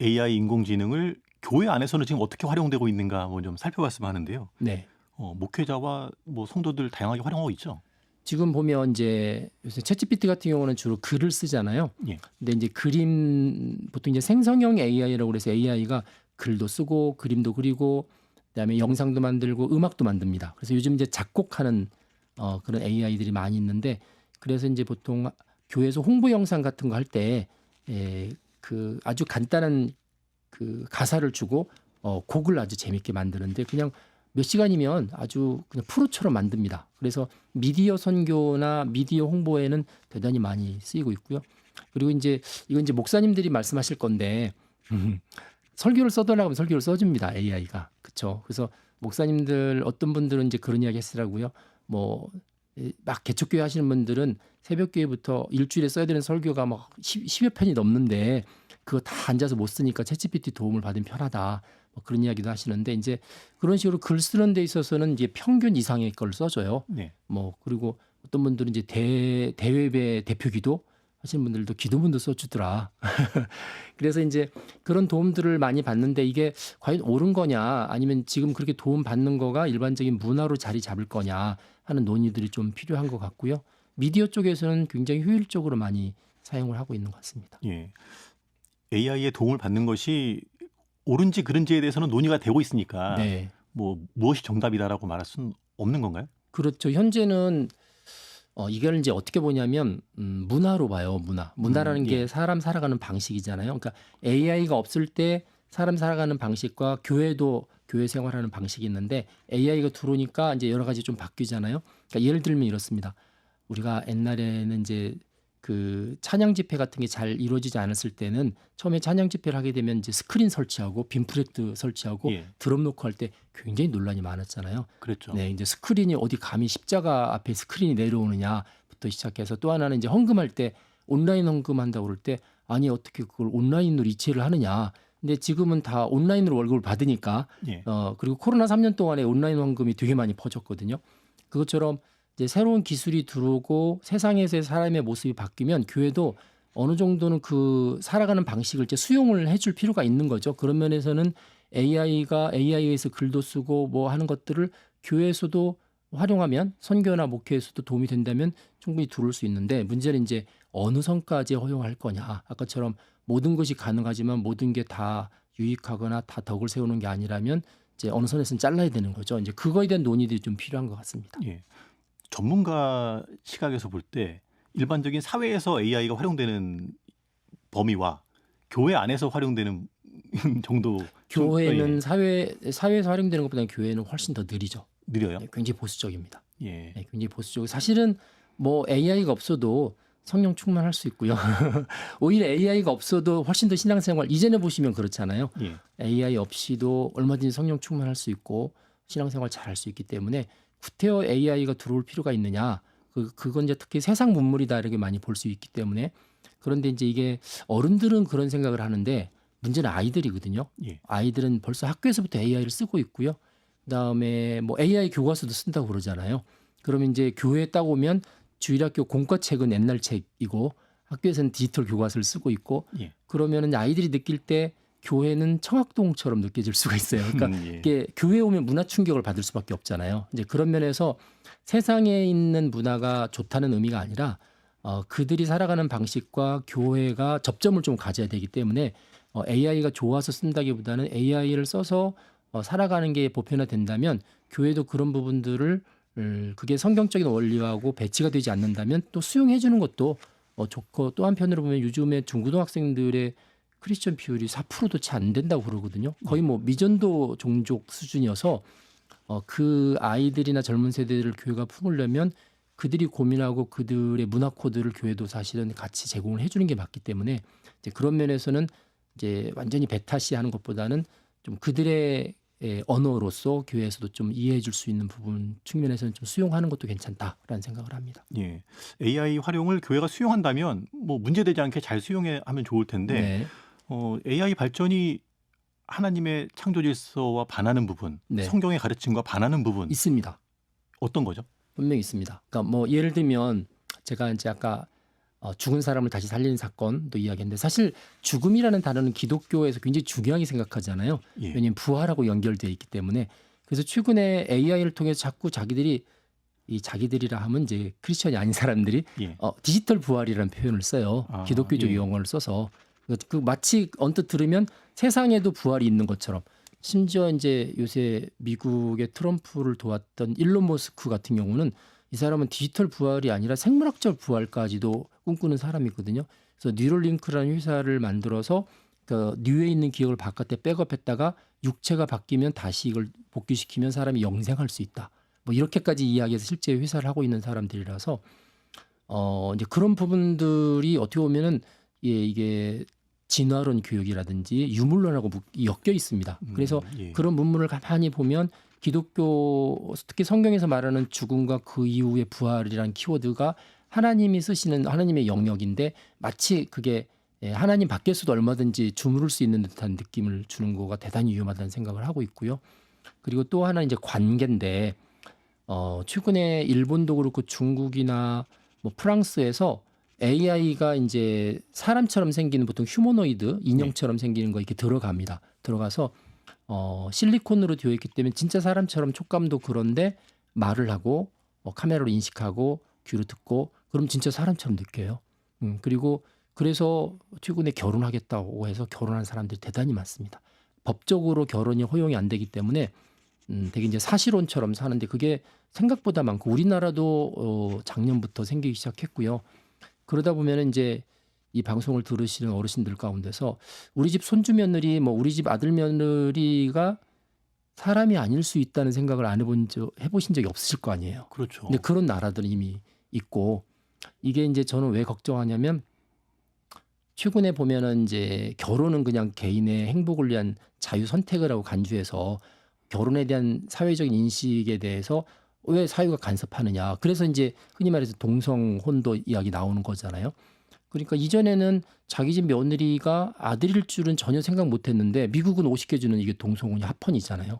S6: AI 인공지능을 교회 안에서는 지금 어떻게 활용되고 있는가 뭐 좀 살펴봤으면 하는데요.
S7: 네.
S6: 목회자와 뭐 성도들 다양하게 활용하고 있죠.
S7: 지금 보면 이제 요새 챗GPT 같은 경우는 주로 글을 쓰잖아요.
S6: 예.
S7: 근데 이제 그림 보통 이제 생성형 AI라고 그래서 AI가 글도 쓰고 그림도 그리고 그다음에 영상도 만들고 음악도 만듭니다. 그래서 요즘 이제 작곡하는 그런 AI들이 많이 있는데 그래서 이제 보통 교회에서 홍보 영상 같은 거 할 때 그 아주 간단한 그 가사를 주고 곡을 아주 재밌게 만드는데 그냥 몇 시간이면 아주 그냥 프로처럼 만듭니다. 그래서 미디어 선교나 미디어 홍보에는 대단히 많이 쓰이고 있고요. 그리고 이제 이건 이제 목사님들이 말씀하실 건데 설교를 써달라고 하면 설교를 써줍니다. AI가. 그렇죠. 그래서 목사님들 어떤 분들은 이제 그런 이야기 했으라고요. 뭐 막 개척교회 하시는 분들은 새벽교회부터 일주일에 써야 되는 설교가 막 10여 편이 넘는데 그거 다 앉아서 못 쓰니까 챗GPT 도움을 받으면 편하다. 뭐 그런 이야기도 하시는데 이제 그런 식으로 글 쓰는 데 있어서는 이제 평균 이상의 걸 써줘요.
S6: 네.
S7: 뭐 그리고 어떤 분들은 이제 대회배 대표 기도 하시는 분들도 기도문도 써주더라. 그래서 이제 그런 도움들을 많이 받는데 이게 과연 옳은 거냐 아니면 지금 그렇게 도움 받는 거가 일반적인 문화로 자리 잡을 거냐 하는 논의들이 좀 필요한 것 같고요. 미디어 쪽에서는 굉장히 효율적으로 많이 사용을 하고 있는 것 같습니다.
S6: 예. AI의 도움을 받는 것이 옳은지 그른지에 대해서는 논의가 되고 있으니까
S7: 네.
S6: 뭐 무엇이 정답이다라고 말할 수는 없는 건가요?
S7: 그렇죠. 현재는 이걸 이제 어떻게 보냐면 문화로 봐요. 문화라는
S6: 예.
S7: 게 사람 살아가는 방식이잖아요. 그러니까 AI가 없을 때 사람 살아가는 방식과 교회도 교회 생활하는 방식이 있는데 AI가 들어오니까 이제 여러 가지 좀 바뀌잖아요. 그러니까 예를 들면 이렇습니다. 우리가 옛날에는 이제 그 찬양 집회 같은 게 잘 이루어지지 않았을 때는 처음에 찬양 집회를 하게 되면 이제 스크린 설치하고 빔프렉트 설치하고
S6: 예.
S7: 드럼 놓고 할 때 굉장히 논란이 많았잖아요.
S6: 그랬죠.
S7: 네, 이제 스크린이 어디 감히 십자가 앞에 스크린이 내려오느냐부터 시작해서 또 하나는 이제 헌금할 때 온라인 헌금한다고 그럴 때 아니 어떻게 그걸 온라인으로 이체를 하느냐. 근데 지금은 다 온라인으로 월급을 받으니까
S6: 예.
S7: 그리고 코로나 3년 동안에 온라인 헌금이 되게 많이 퍼졌거든요. 그것처럼 이제 새로운 기술이 들어오고 세상에서의 사람의 모습이 바뀌면 교회도 어느 정도는 그 살아가는 방식을 이제 수용을 해줄 필요가 있는 거죠. 그런 면에서는 AI에서 글도 쓰고 뭐 하는 것들을 교회에서도 활용하면 선교나 목회에서도 도움이 된다면 충분히 들어올 수 있는데 문제는 이제 어느 선까지 허용할 거냐. 아까처럼 모든 것이 가능하지만 모든 게 다 유익하거나 다 덕을 세우는 게 아니라면 이제 어느 선에서는 잘라야 되는 거죠. 이제 그거에 대한 논의들이 좀 필요한 것 같습니다.
S6: 예. 전문가 시각에서 볼 때 일반적인 사회에서 AI가 활용되는 범위와 교회 안에서 활용되는 정도
S7: 교회는 사회에서 활용되는 것보다는 교회는 훨씬 더 느리죠.
S6: 느려요.
S7: 네, 굉장히 보수적입니다.
S6: 예.
S7: 네, 굉장히 보수적이고 사실은 뭐 AI가 없어도 성령 충만할 수 있고요. 오히려 AI가 없어도 훨씬 더 신앙생활 이전에 보시면 그렇잖아요.
S6: 예.
S7: AI 없이도 얼마든지 성령 충만할 수 있고 신앙생활 잘할 수 있기 때문에 구태여 AI가 들어올 필요가 있느냐. 그건 이제 특히 세상 문물이다 이렇게 많이 볼 수 있기 때문에 그런데 이제 이게 어른들은 그런 생각을 하는데 문제는 아이들이거든요.
S6: 예.
S7: 아이들은 벌써 학교에서부터 AI를 쓰고 있고요. 그다음에 뭐 AI 교과서도 쓴다고 그러잖아요. 그러면 이제 교회에 딱 오면 주일학교 공과책은 옛날 책이고 학교에서는 디지털 교과서를 쓰고 있고
S6: 예.
S7: 그러면은 아이들이 느낄 때 교회는 청학동처럼 느껴질 수가 있어요. 그러니까
S6: 예.
S7: 이게 교회에 오면 문화 충격을 받을 수밖에 없잖아요. 이제 그런 면에서 세상에 있는 문화가 좋다는 의미가 아니라 그들이 살아가는 방식과 교회가 접점을 좀 가져야 되기 때문에 AI가 좋아서 쓴다기보다는 AI를 써서 살아가는 게 보편화된다면 교회도 그런 부분들을 그게 성경적인 원리하고 배치가 되지 않는다면 또 수용해 주는 것도 좋고 또 한편으로 보면 요즘에 중고등학생들의 크리스천 비율이 4%도 채 안 된다고 그러거든요. 거의 뭐 미전도 종족 수준이어서 그 아이들이나 젊은 세대들을 교회가 품으려면 그들이 고민하고 그들의 문화 코드를 교회도 사실은 같이 제공을 해주는 게 맞기 때문에 이제 그런 면에서는 이제 완전히 배타시 하는 것보다는 좀 그들의 언어로서 교회에서도 좀 이해해 줄 수 있는 부분 측면에서는 좀 수용하는 것도 괜찮다라는 생각을 합니다.
S6: 예. AI 활용을 교회가 수용한다면 뭐 문제되지 않게 잘 수용하면 좋을 텐데
S7: 네.
S6: AI 발전이 하나님의 창조 질서와 반하는 부분,
S7: 네.
S6: 성경의 가르침과 반하는 부분
S7: 있습니다.
S6: 어떤 거죠?
S7: 분명히 있습니다. 그러니까 뭐 예를 들면 제가 이제 아까 죽은 사람을 다시 살리는 사건도 이야기했는데 사실 죽음이라는 단어는 기독교에서 굉장히 중요하게 생각하잖아요.
S6: 예.
S7: 왜냐하면 부활하고 연결되어 있기 때문에 그래서 최근에 AI를 통해서 자꾸 자기들이라 하면 이제 크리스천이 아닌 사람들이
S6: 예.
S7: 디지털 부활이라는 표현을 써요.
S6: 아,
S7: 기독교적
S6: 예.
S7: 용어를 써서 그 마치 언뜻 들으면 세상에도 부활이 있는 것처럼 심지어 이제 요새 미국의 트럼프를 도왔던 일론 머스크 같은 경우는 이 사람은 디지털 부활이 아니라 생물학적 부활까지도 꿈꾸는 사람이거든요. 그래서 뉴럴링크라는 회사를 만들어서 그 뇌에 있는 기억을 바깥에 백업했다가 육체가 바뀌면 다시 이걸 복귀시키면 사람이 영생할 수 있다. 뭐 이렇게까지 이야기해서 실제 회사를 하고 있는 사람들이라서 이제 그런 부분들이 어떻게 보면은 이게 진화론 교육이라든지 유물론하고 엮여 있습니다. 그래서
S6: 예.
S7: 그런 문문을 가만히 보면 기독교 특히 성경에서 말하는 죽음과 그 이후의 부활이라는 키워드가 하나님이 쓰시는 하나님의 영역인데 마치 그게 하나님 밖에서도 얼마든지 주무를 수 있는 듯한 느낌을 주는 거가 대단히 위험하다는 생각을 하고 있고요. 그리고 또 하나 이제 관계인데 최근에 일본도 그렇고 중국이나 뭐 프랑스에서 AI가 이제 사람처럼 생기는 보통 휴머노이드 인형처럼 생기는 거 이렇게 들어갑니다. 들어가서 실리콘으로 되어 있기 때문에 진짜 사람처럼 촉감도 그런데 말을 하고 카메라로 인식하고 귀로 듣고 그럼 진짜 사람처럼 느껴요. 그리고 그래서 최근에 결혼하겠다고 해서 결혼한 사람들이 대단히 많습니다. 법적으로 결혼이 허용이 안 되기 때문에 되게 이제 사실혼처럼 사는데 그게 생각보다 많고 우리나라도 작년부터 생기기 시작했고요. 그러다 보면 이제 이 방송을 들으시는 어르신들 가운데서 우리 집 손주 며느리, 뭐 우리 집 아들 며느리가 사람이 아닐 수 있다는 생각을 안 해보신 적이 없으실 거 아니에요.
S6: 그렇죠.
S7: 근데 그런 나라들은 이미 있고 이게 이제 저는 왜 걱정하냐면 최근에 보면은 이제 결혼은 그냥 개인의 행복을 위한 자유 선택을 하고 간주해서 결혼에 대한 사회적인 인식에 대해서 왜 사회가 간섭하느냐. 그래서 이제 흔히 말해서 동성혼도 이야기 나오는 거잖아요. 그러니까 이전에는 자기 집 며느리가 아들일 줄은 전혀 생각 못 했는데 미국은 50개 주는 이게 동성혼이 합헌이잖아요.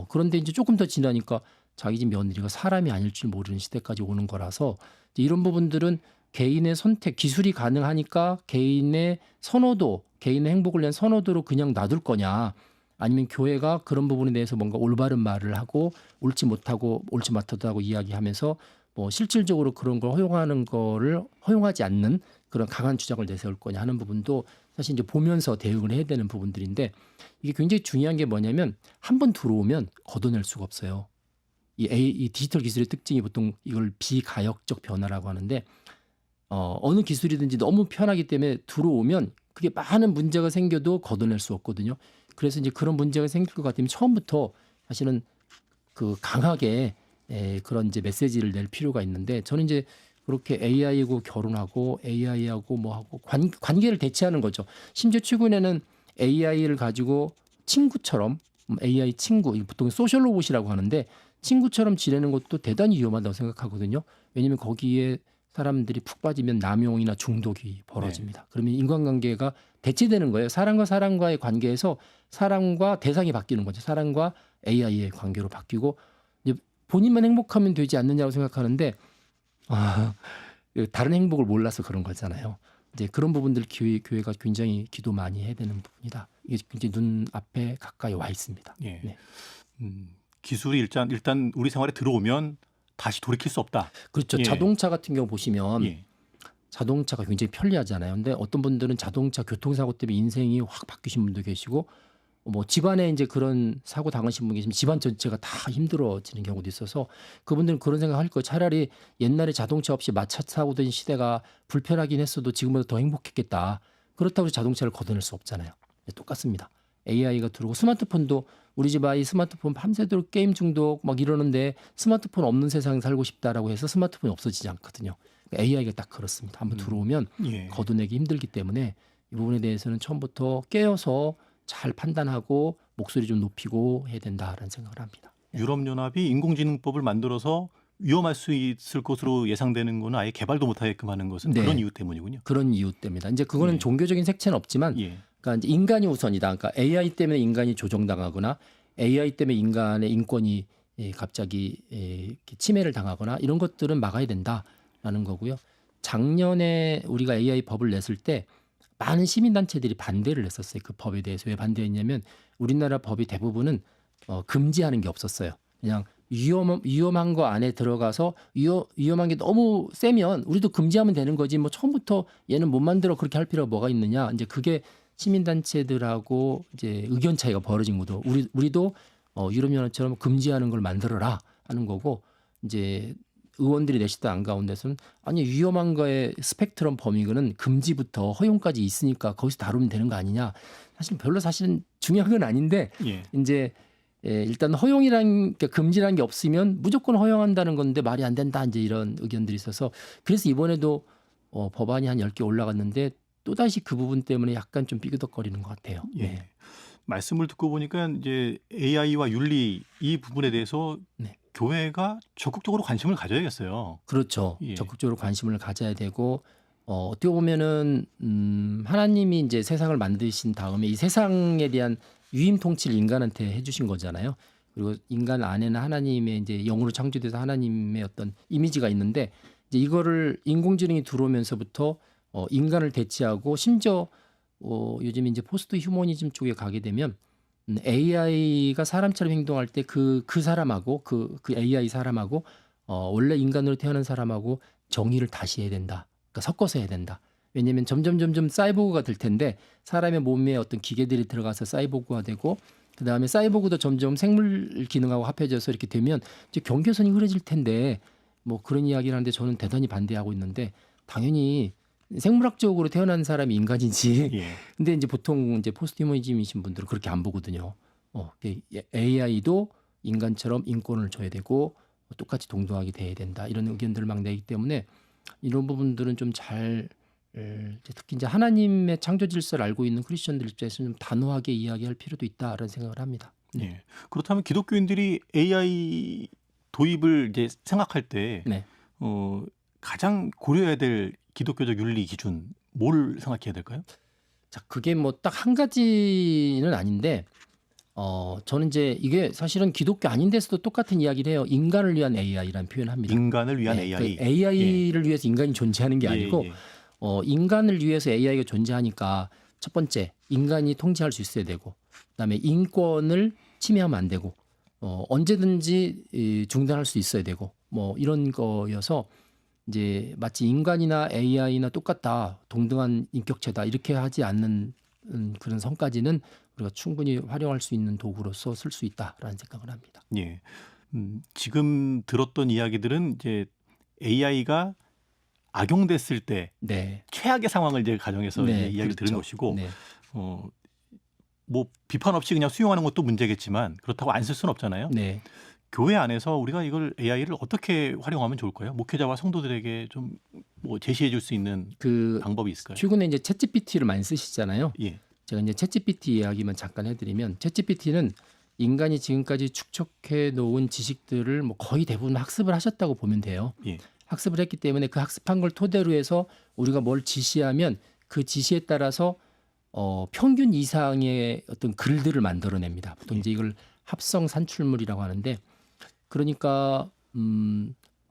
S7: 그런데 이제 조금 더 지나니까 자기 집 며느리가 사람이 아닐 줄 모르는 시대까지 오는 거라서 이런 부분들은 개인의 선택, 기술이 가능하니까 개인의 선호도, 개인의 행복을 위한 선호도로 그냥 놔둘 거냐. 아니면 교회가 그런 부분에 대해서 뭔가 올바른 말을 하고 옳지 못하고 옳지 못하다고 이야기하면서 뭐 실질적으로 그런 걸 허용하는 거를 허용하지 않는 그런 강한 주장을 내세울 거냐 하는 부분도 사실 이제 보면서 대응을 해야 되는 부분들인데 이게 굉장히 중요한 게 뭐냐면 한번 들어오면 걷어낼 수가 없어요. 이 디지털 기술의 특징이 보통 이걸 비가역적 변화라고 하는데 어느 기술이든지 너무 편하기 때문에 들어오면 그게 많은 문제가 생겨도 걷어낼 수 없거든요. 그래서 이제 그런 문제가 생길 것 같으면 처음부터 사실은 그 강하게 그런 이제 메시지를 낼 필요가 있는데 저는 이제 그렇게 AI하고 결혼하고 AI하고 뭐 하고 관계를 대체하는 거죠. 심지어 최근에는 AI를 가지고 친구처럼 AI 친구, 보통 소셜 로봇이라고 하는데 친구처럼 지내는 것도 대단히 위험하다고 생각하거든요. 왜냐하면 거기에 사람들이 푹 빠지면 남용이나 중독이 벌어집니다. 그러면 인간관계가 대체되는 거예요. 사람과 사람과의 관계에서 사람과 대상이 바뀌는 거죠. 사람과 AI의 관계로 바뀌고 이제 본인만 행복하면 되지 않느냐고 생각하는데 다른 행복을 몰라서 그런 거잖아요. 이제 그런 부분들 교회가 굉장히 기도 많이 해야 되는 부분이다. 이게 굉장히 눈 앞에 가까이 와 있습니다.
S6: 예.
S7: 네.
S6: 기술이 일단 우리 생활에 들어오면 다시 돌이킬 수 없다.
S7: 그렇죠.
S6: 예.
S7: 자동차 같은 경우 보시면
S6: 예.
S7: 자동차가 굉장히 편리하잖아요. 근데 어떤 분들은 자동차 교통사고 때문에 인생이 확 바뀌신 분도 계시고 뭐 집안에 이제 그런 사고 당하신 분 계시면 집안 전체가 다 힘들어지는 경우도 있어서 그분들은 그런 생각할 거예요. 차라리 옛날에 자동차 없이 마차 타고 다니는 시대가 불편하긴 했어도 지금보다 더 행복했겠다. 그렇다고 해서 자동차를 걷어낼 수 없잖아요. 똑같습니다. AI가 들어오고 스마트폰도 우리 집 아이 스마트폰 밤새도록 게임 중독 막 이러는데 스마트폰 없는 세상에 살고 싶다라고 해서 스마트폰이 없어지지 않거든요. AI가 딱 그렇습니다. 한번 들어오면
S6: 예.
S7: 걷어내기 힘들기 때문에 이 부분에 대해서는 처음부터 깨어서 잘 판단하고 목소리 좀 높이고 해야 된다라는 생각을 합니다.
S6: 유럽연합이 인공지능법을 만들어서 위험할 수 있을 것으로 예상되는 거는 아예 개발도 못하게끔 하는 것은
S7: 네.
S6: 그런 이유 때문이군요.
S7: 그런 이유 때문이다. 이제 그거는
S6: 예.
S7: 종교적인 색채는 없지만
S6: 예.
S7: 그러니까 이제 인간이 우선이다. 그러니까 AI 때문에 인간이 조종당하거나 AI 때문에 인간의 인권이 갑자기 이렇게 침해를 당하거나 이런 것들은 막아야 된다라는 거고요. 작년에 우리가 AI 법을 냈을 때 많은 시민단체들이 반대를 했었어요. 그 법에 대해서. 왜 반대했냐면 우리나라 법이 대부분은 금지하는 게 없었어요. 그냥 위험한 거 안에 들어가서 위험한 게 너무 세면 우리도 금지하면 되는 거지 뭐 처음부터 얘는 못 만들어 그렇게 할 필요가 뭐가 있느냐. 이제 그게 시민단체들하고 이제 의견 차이가 벌어진 거도 우리도 유럽연합처럼 금지하는 걸 만들어라 하는 거고 이제 의원들이 내시던 안 가운데서는 아니 위험한 거의 스펙트럼 범위는 금지부터 허용까지 있으니까 거기서 다루면 되는 거 아니냐. 사실 별로 사실은 중요한 건 아닌데
S6: 예.
S7: 이제 일단 그러니까 금지라는 게 없으면 무조건 허용한다는 건데 말이 안 된다 이제 이런 의견들이 있어서 그래서 이번에도 법안이 한 10개 올라갔는데 또다시 그 부분 때문에 약간 좀 삐그덕거리는 것 같아요.
S6: 예.
S7: 네.
S6: 말씀을 듣고 보니까 이제 AI와 윤리 이 부분에 대해서
S7: 네.
S6: 교회가 적극적으로 관심을 가져야겠어요.
S7: 그렇죠.
S6: 예.
S7: 적극적으로 관심을 가져야 되고 어떻게 보면은 하나님이 이제 세상을 만드신 다음에 이 세상에 대한 유임 통치를 인간한테 해주신 거잖아요. 그리고 인간 안에는 하나님의 이제 영으로 창조돼서 하나님의 어떤 이미지가 있는데 이제 이거를 인공지능이 들어오면서부터 인간을 대체하고 심지어 요즘 이제 포스트 휴머니즘 쪽에 가게 되면 AI가 사람처럼 행동할 때 그 사람하고 그 AI 사람하고 원래 인간으로 태어난 사람하고 정의를 다시 해야 된다. 그러니까 섞어서 해야 된다. 왜냐하면 점점 사이보그가 될 텐데 사람의 몸에 어떤 기계들이 들어가서 사이보그가 되고 그 다음에 사이보그도 점점 생물 기능하고 합해져서 이렇게 되면 이제 경계선이 흐려질 텐데 뭐 그런 이야기를 하는데 저는 대단히 반대하고 있는데 당연히 생물학적으로 태어난 사람이 인간이지.
S6: 예.
S7: 근데 이제 보통 이제 포스트 휴머니즘이신 분들은 그렇게 안 보거든요. AI도 인간처럼 인권을 줘야 되고 똑같이 동등하게 돼야 된다. 이런 의견들을 막 내기 때문에 이런 부분들은 좀 잘 특히 이제 하나님의 창조 질서를 알고 있는 크리스천들 입장에서는 좀 단호하게 이야기할 필요도 있다라는 생각을 합니다.
S6: 예. 그렇다면 기독교인들이 AI 도입을 이제 생각할 때
S7: 네.
S6: 가장 고려해야 될 기독교적 윤리 기준 뭘 생각해야 될까요?
S7: 자, 그게 뭐 딱 한 가지는 아닌데 저는 이제 이게 사실은 기독교 아닌 데서도 똑같은 이야기를 해요. 인간을 위한 AI라는 표현을 합니다.
S6: 인간을 위한
S7: 네,
S6: AI.
S7: 그 AI를 위해서 인간이 존재하는 게 아니고
S6: 예.
S7: 인간을 위해서 AI가 존재하니까 첫 번째 인간이 통제할 수 있어야 되고 그다음에 인권을 침해하면 안 되고 언제든지 중단할 수 있어야 되고 뭐 이런 거여서 이제 마치 인간이나 AI나 똑같다 동등한 인격체다 이렇게 하지 않는 그런 선까지는 우리가 충분히 활용할 수 있는 도구로서 쓸 수 있다라는 생각을 합니다.
S6: 예. 지금 들었던 이야기들은 이제 AI가 악용됐을 때
S7: 네.
S6: 최악의 상황을 이제 가정해서
S7: 네,
S6: 이제 이야기를 들은
S7: 그렇죠.
S6: 것이고
S7: 네.
S6: 뭐 비판 없이 그냥 수용하는 것도 문제겠지만 그렇다고 안 쓸 수는 없잖아요.
S7: 네.
S6: 교회 안에서 우리가 이걸 AI를 어떻게 활용하면 좋을까요? 목회자와 성도들에게 좀 뭐 제시해 줄 수 있는
S7: 그
S6: 방법이 있을까요?
S7: 최근에 이제 챗GPT를 많이 쓰시잖아요.
S6: 예.
S7: 제가 이제 챗GPT 이야기만 잠깐 해드리면 챗GPT는 인간이 지금까지 축적해 놓은 지식들을 뭐 거의 대부분 학습을 하셨다고 보면 돼요.
S6: 예.
S7: 학습을 했기 때문에 그 학습한 걸 토대로 해서 우리가 뭘 지시하면 그 지시에 따라서 평균 이상의 어떤 글들을 만들어냅니다. 보통 이제 이걸 합성 산출물이라고 하는데 그러니까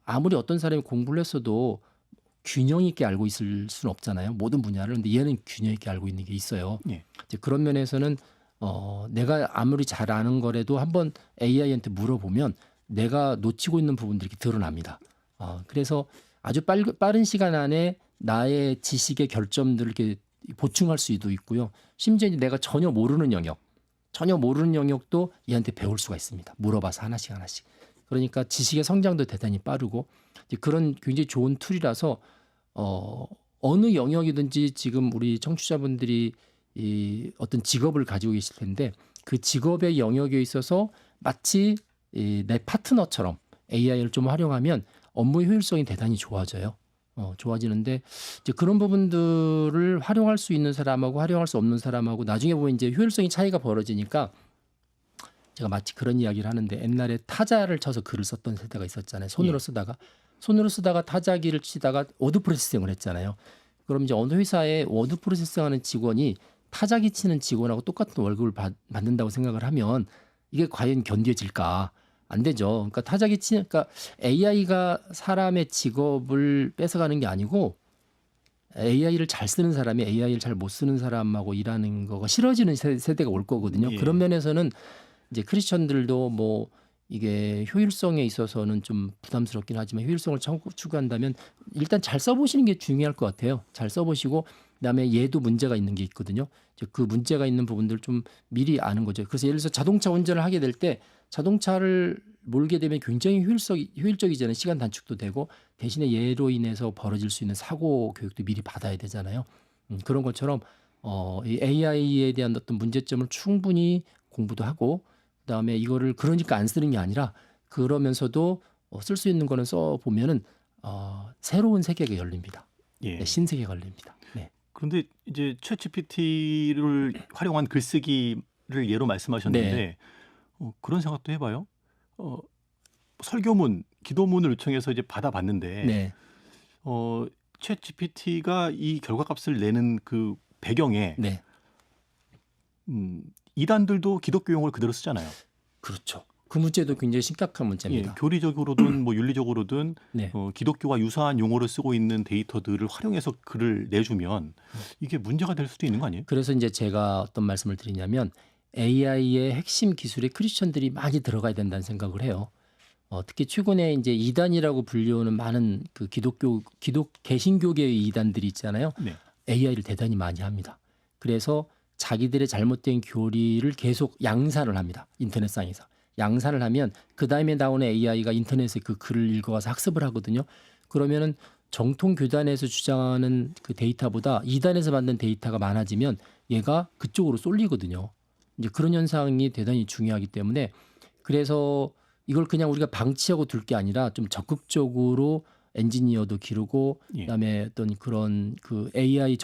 S7: 아무리 어떤 사람이 공부를 했어도 균형 있게 알고 있을 수는 없잖아요. 모든 분야를. 근데 얘는 균형 있게 알고 있는 게 있어요.
S6: 예.
S7: 이제 그런 면에서는 내가 아무리 잘 아는 거라도 한번 AI한테 물어보면 내가 놓치고 있는 부분들이 이렇게 드러납니다. 그래서 아주 빠른 시간 안에 나의 지식의 결점들을 이렇게 보충할 수도 있고요. 심지어 내가 전혀 모르는 영역도 얘한테 배울 수가 있습니다. 물어봐서 하나씩. 그러니까 지식의 성장도 대단히 빠르고 이제 그런 굉장히 좋은 툴이라서 어느 영역이든지 지금 우리 청취자분들이 이 어떤 직업을 가지고 계실 텐데 그 직업의 영역에 있어서 마치 내 파트너처럼 AI를 좀 활용하면 업무 효율성이 대단히 좋아져요. 좋아지는데 이제 그런 부분들을 활용할 수 있는 사람하고 활용할 수 없는 사람하고 나중에 보면 이제 효율성이 차이가 벌어지니까 제가 마치 그런 이야기를 하는데 옛날에 타자를 쳐서 글을 썼던 세대가 있었잖아요. 손으로 쓰다가 타자기를 치다가 워드 프로세싱을 했잖아요. 그럼 이제 어느 회사에 워드 프로세싱하는 직원이 타자기 치는 직원하고 똑같은 월급을 받는다고 생각을 하면 이게 과연 견뎌질까? 안 되죠. 그러니까 그러니까 AI가 사람의 직업을 뺏어가는 게 아니고 AI를 잘 쓰는 사람이 AI를 잘 못 쓰는 사람하고 일하는 거가 싫어지는 세대가 올 거거든요.
S6: 예.
S7: 그런 면에서는 이제 크리스천들도 뭐 이게 효율성에 있어서는 좀 부담스럽긴 하지만 효율성을 추구한다면 일단 잘 써보시는 게 중요할 것 같아요. 잘 써보시고 그다음에 얘도 문제가 있는 게 있거든요. 이제 그 문제가 있는 부분들을 좀 미리 아는 거죠. 그래서 예를 들어서 자동차 운전을 하게 될 때 자동차를 몰게 되면 굉장히 효율적이잖아요. 시간 단축도 되고 대신에 얘로 인해서 벌어질 수 있는 사고 교육도 미리 받아야 되잖아요. 그런 것처럼 이 AI에 대한 어떤 문제점을 충분히 공부도 하고 그다음에 이거를 그러니까 안 쓰는 게 아니라 그러면서도 쓸 수 있는 거는 써 보면은 새로운 세계가 열립니다.
S6: 예.
S7: 네, 신세계가 열립니다. 네.
S6: 그런데 이제 챗GPT를 활용한 글쓰기를 예로 말씀하셨는데
S7: 네.
S6: 그런 생각도 해봐요. 설교문, 기도문을 요청해서 이제 받아봤는데
S7: 네.
S6: 챗GPT가 이 결과값을 내는 그 배경에
S7: 네.
S6: 이단들도 기독교 용어를 그대로 쓰잖아요.
S7: 그렇죠. 그 문제도 굉장히 심각한
S6: 예,
S7: 문제입니다.
S6: 교리적으로든 뭐 윤리적으로든
S7: 네.
S6: 기독교와 유사한 용어를 쓰고 있는 데이터들을 활용해서 글을 내주면 이게 문제가 될 수도 있는 거 아니에요?
S7: 그래서 이제 제가 어떤 말씀을 드리냐면 AI의 핵심 기술에 크리스천들이 많이 들어가야 된다는 생각을 해요. 특히 최근에 이제 이단이라고 불리우는 많은 그 개신교계의 이단들이 있잖아요.
S6: 네.
S7: AI를 대단히 많이 합니다. 그래서 자기들의 잘못된 교리를 계속 양산을 합니다. 인터넷상에서. 양산을 하면 그 다음에 나오는 AI가 인터넷에 그 글을 읽어가서 학습을 하거든요. 그러면은 정통 교단에서 주장하는 그 데이터보다 이단에서 만든 데이터가 많아지면 얘가 그쪽으로 쏠리거든요. 이제 그런 현상이 대단히 중요하기 때문에 그래서 이걸 그냥 우리가 방치하고 둘 게 아니라 좀 적극적으로 엔지니어도 기르고
S6: 예.
S7: 그다음에 어떤 그런 그 AI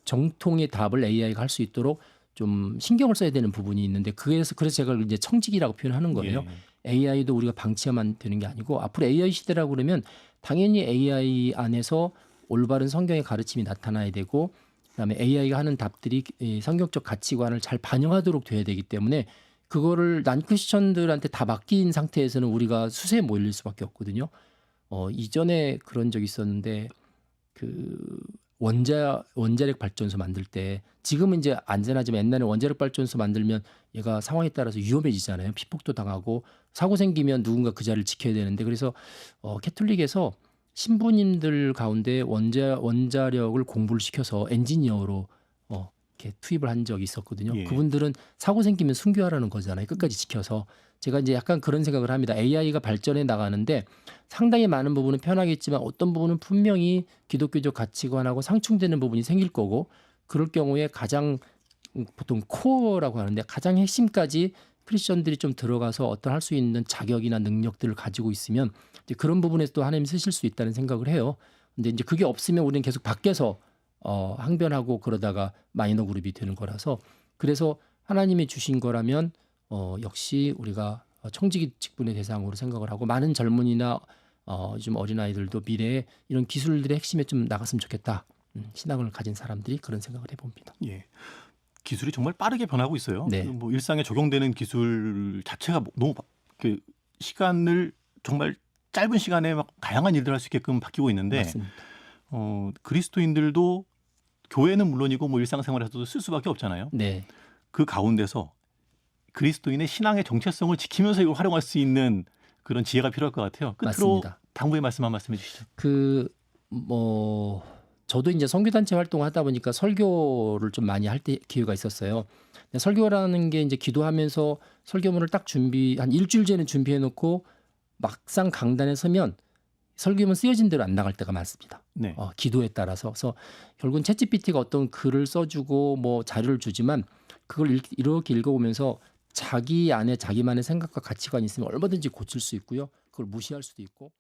S7: 정통의 답을 AI가 할 수 있도록 좀 신경을 써야 되는 부분이 있는데 그래서 제가 이제 청직이라고 표현하는 거예요.
S6: 예.
S7: AI도 우리가 방치하면 되는 게 아니고 앞으로 AI 시대라고 그러면 당연히 AI 안에서 올바른 성경의 가르침이 나타나야 되고 그다음에 AI가 하는 답들이 성경적 가치관을 잘 반영하도록 돼야 되기 때문에 그거를 난 크리스천들한테 다 맡긴 상태에서는 우리가 수세에 몰릴 수밖에 없거든요. 이전에 그런 적이 있었는데 그 원자력 발전소 만들 때 지금은 이제 안전하지만 옛날에 원자력 발전소 만들면 얘가 상황에 따라서 위험해지잖아요. 피폭도 당하고 사고 생기면 누군가 그 자리를 지켜야 되는데 그래서 캐톨릭에서 신부님들 가운데 원자력을 공부를 시켜서 엔지니어로 이렇게 투입을 한 적이 있었거든요.
S6: 예.
S7: 그분들은 사고 생기면 순교하라는 거잖아요. 끝까지 지켜서. 제가 이제 약간 그런 생각을 합니다. AI가 발전해 나가는데 상당히 많은 부분은 편하겠지만 어떤 부분은 분명히 기독교적 가치관하고 상충되는 부분이 생길 거고 그럴 경우에 가장 보통 코어라고 하는데 가장 핵심까지 크리스천들이 좀 들어가서 어떤 할 수 있는 자격이나 능력들을 가지고 있으면 이제 그런 부분에서 또 하나님 쓰실 수 있다는 생각을 해요. 근데 이제 그게 없으면 우리는 계속 밖에서 항변하고 그러다가 마이너 그룹이 되는 거라서 그래서 하나님이 주신 거라면 역시 우리가 청지기 직분의 대상으로 생각을 하고 많은 젊은이나 요즘 어린아이들도 미래에 이런 기술들의 핵심에 좀 나갔으면 좋겠다. 신앙을 가진 사람들이 그런 생각을 해봅니다.
S6: 예. 기술이 정말 빠르게 변하고 있어요.
S7: 네.
S6: 뭐 일상에 적용되는 기술 자체가 너무 그 시간을 정말 짧은 시간에 막 다양한 일들을 할 수 있게끔 바뀌고 있는데
S7: 맞습니다.
S6: 그리스도인들도 교회는 물론이고 뭐 일상생활에서도 쓸 수밖에 없잖아요.
S7: 네.
S6: 그 가운데서 그리스도인의 신앙의 정체성을 지키면서 이걸 활용할 수 있는 그런 지혜가 필요할 것 같아요. 끝으로
S7: 맞습니다.
S6: 당부의 말씀 한 말씀해 주시죠.
S7: 저도 이제 선교단체 활동을 하다 보니까 설교를 좀 많이 할 때 기회가 있었어요. 근데 설교라는 게 이제 기도하면서 설교문을 딱 한 일주일 전에 준비해 놓고 막상 강단에 서면 설교문 쓰여진 대로 안 나갈 때가 많습니다.
S6: 네.
S7: 기도에 따라서. 그래서 결국은 챗GPT가 어떤 글을 써주고 뭐 자료를 주지만 그걸 이렇게 읽어보면서 자기 안에 자기만의 생각과 가치관이 있으면 얼마든지 고칠 수 있고요. 그걸 무시할 수도 있고.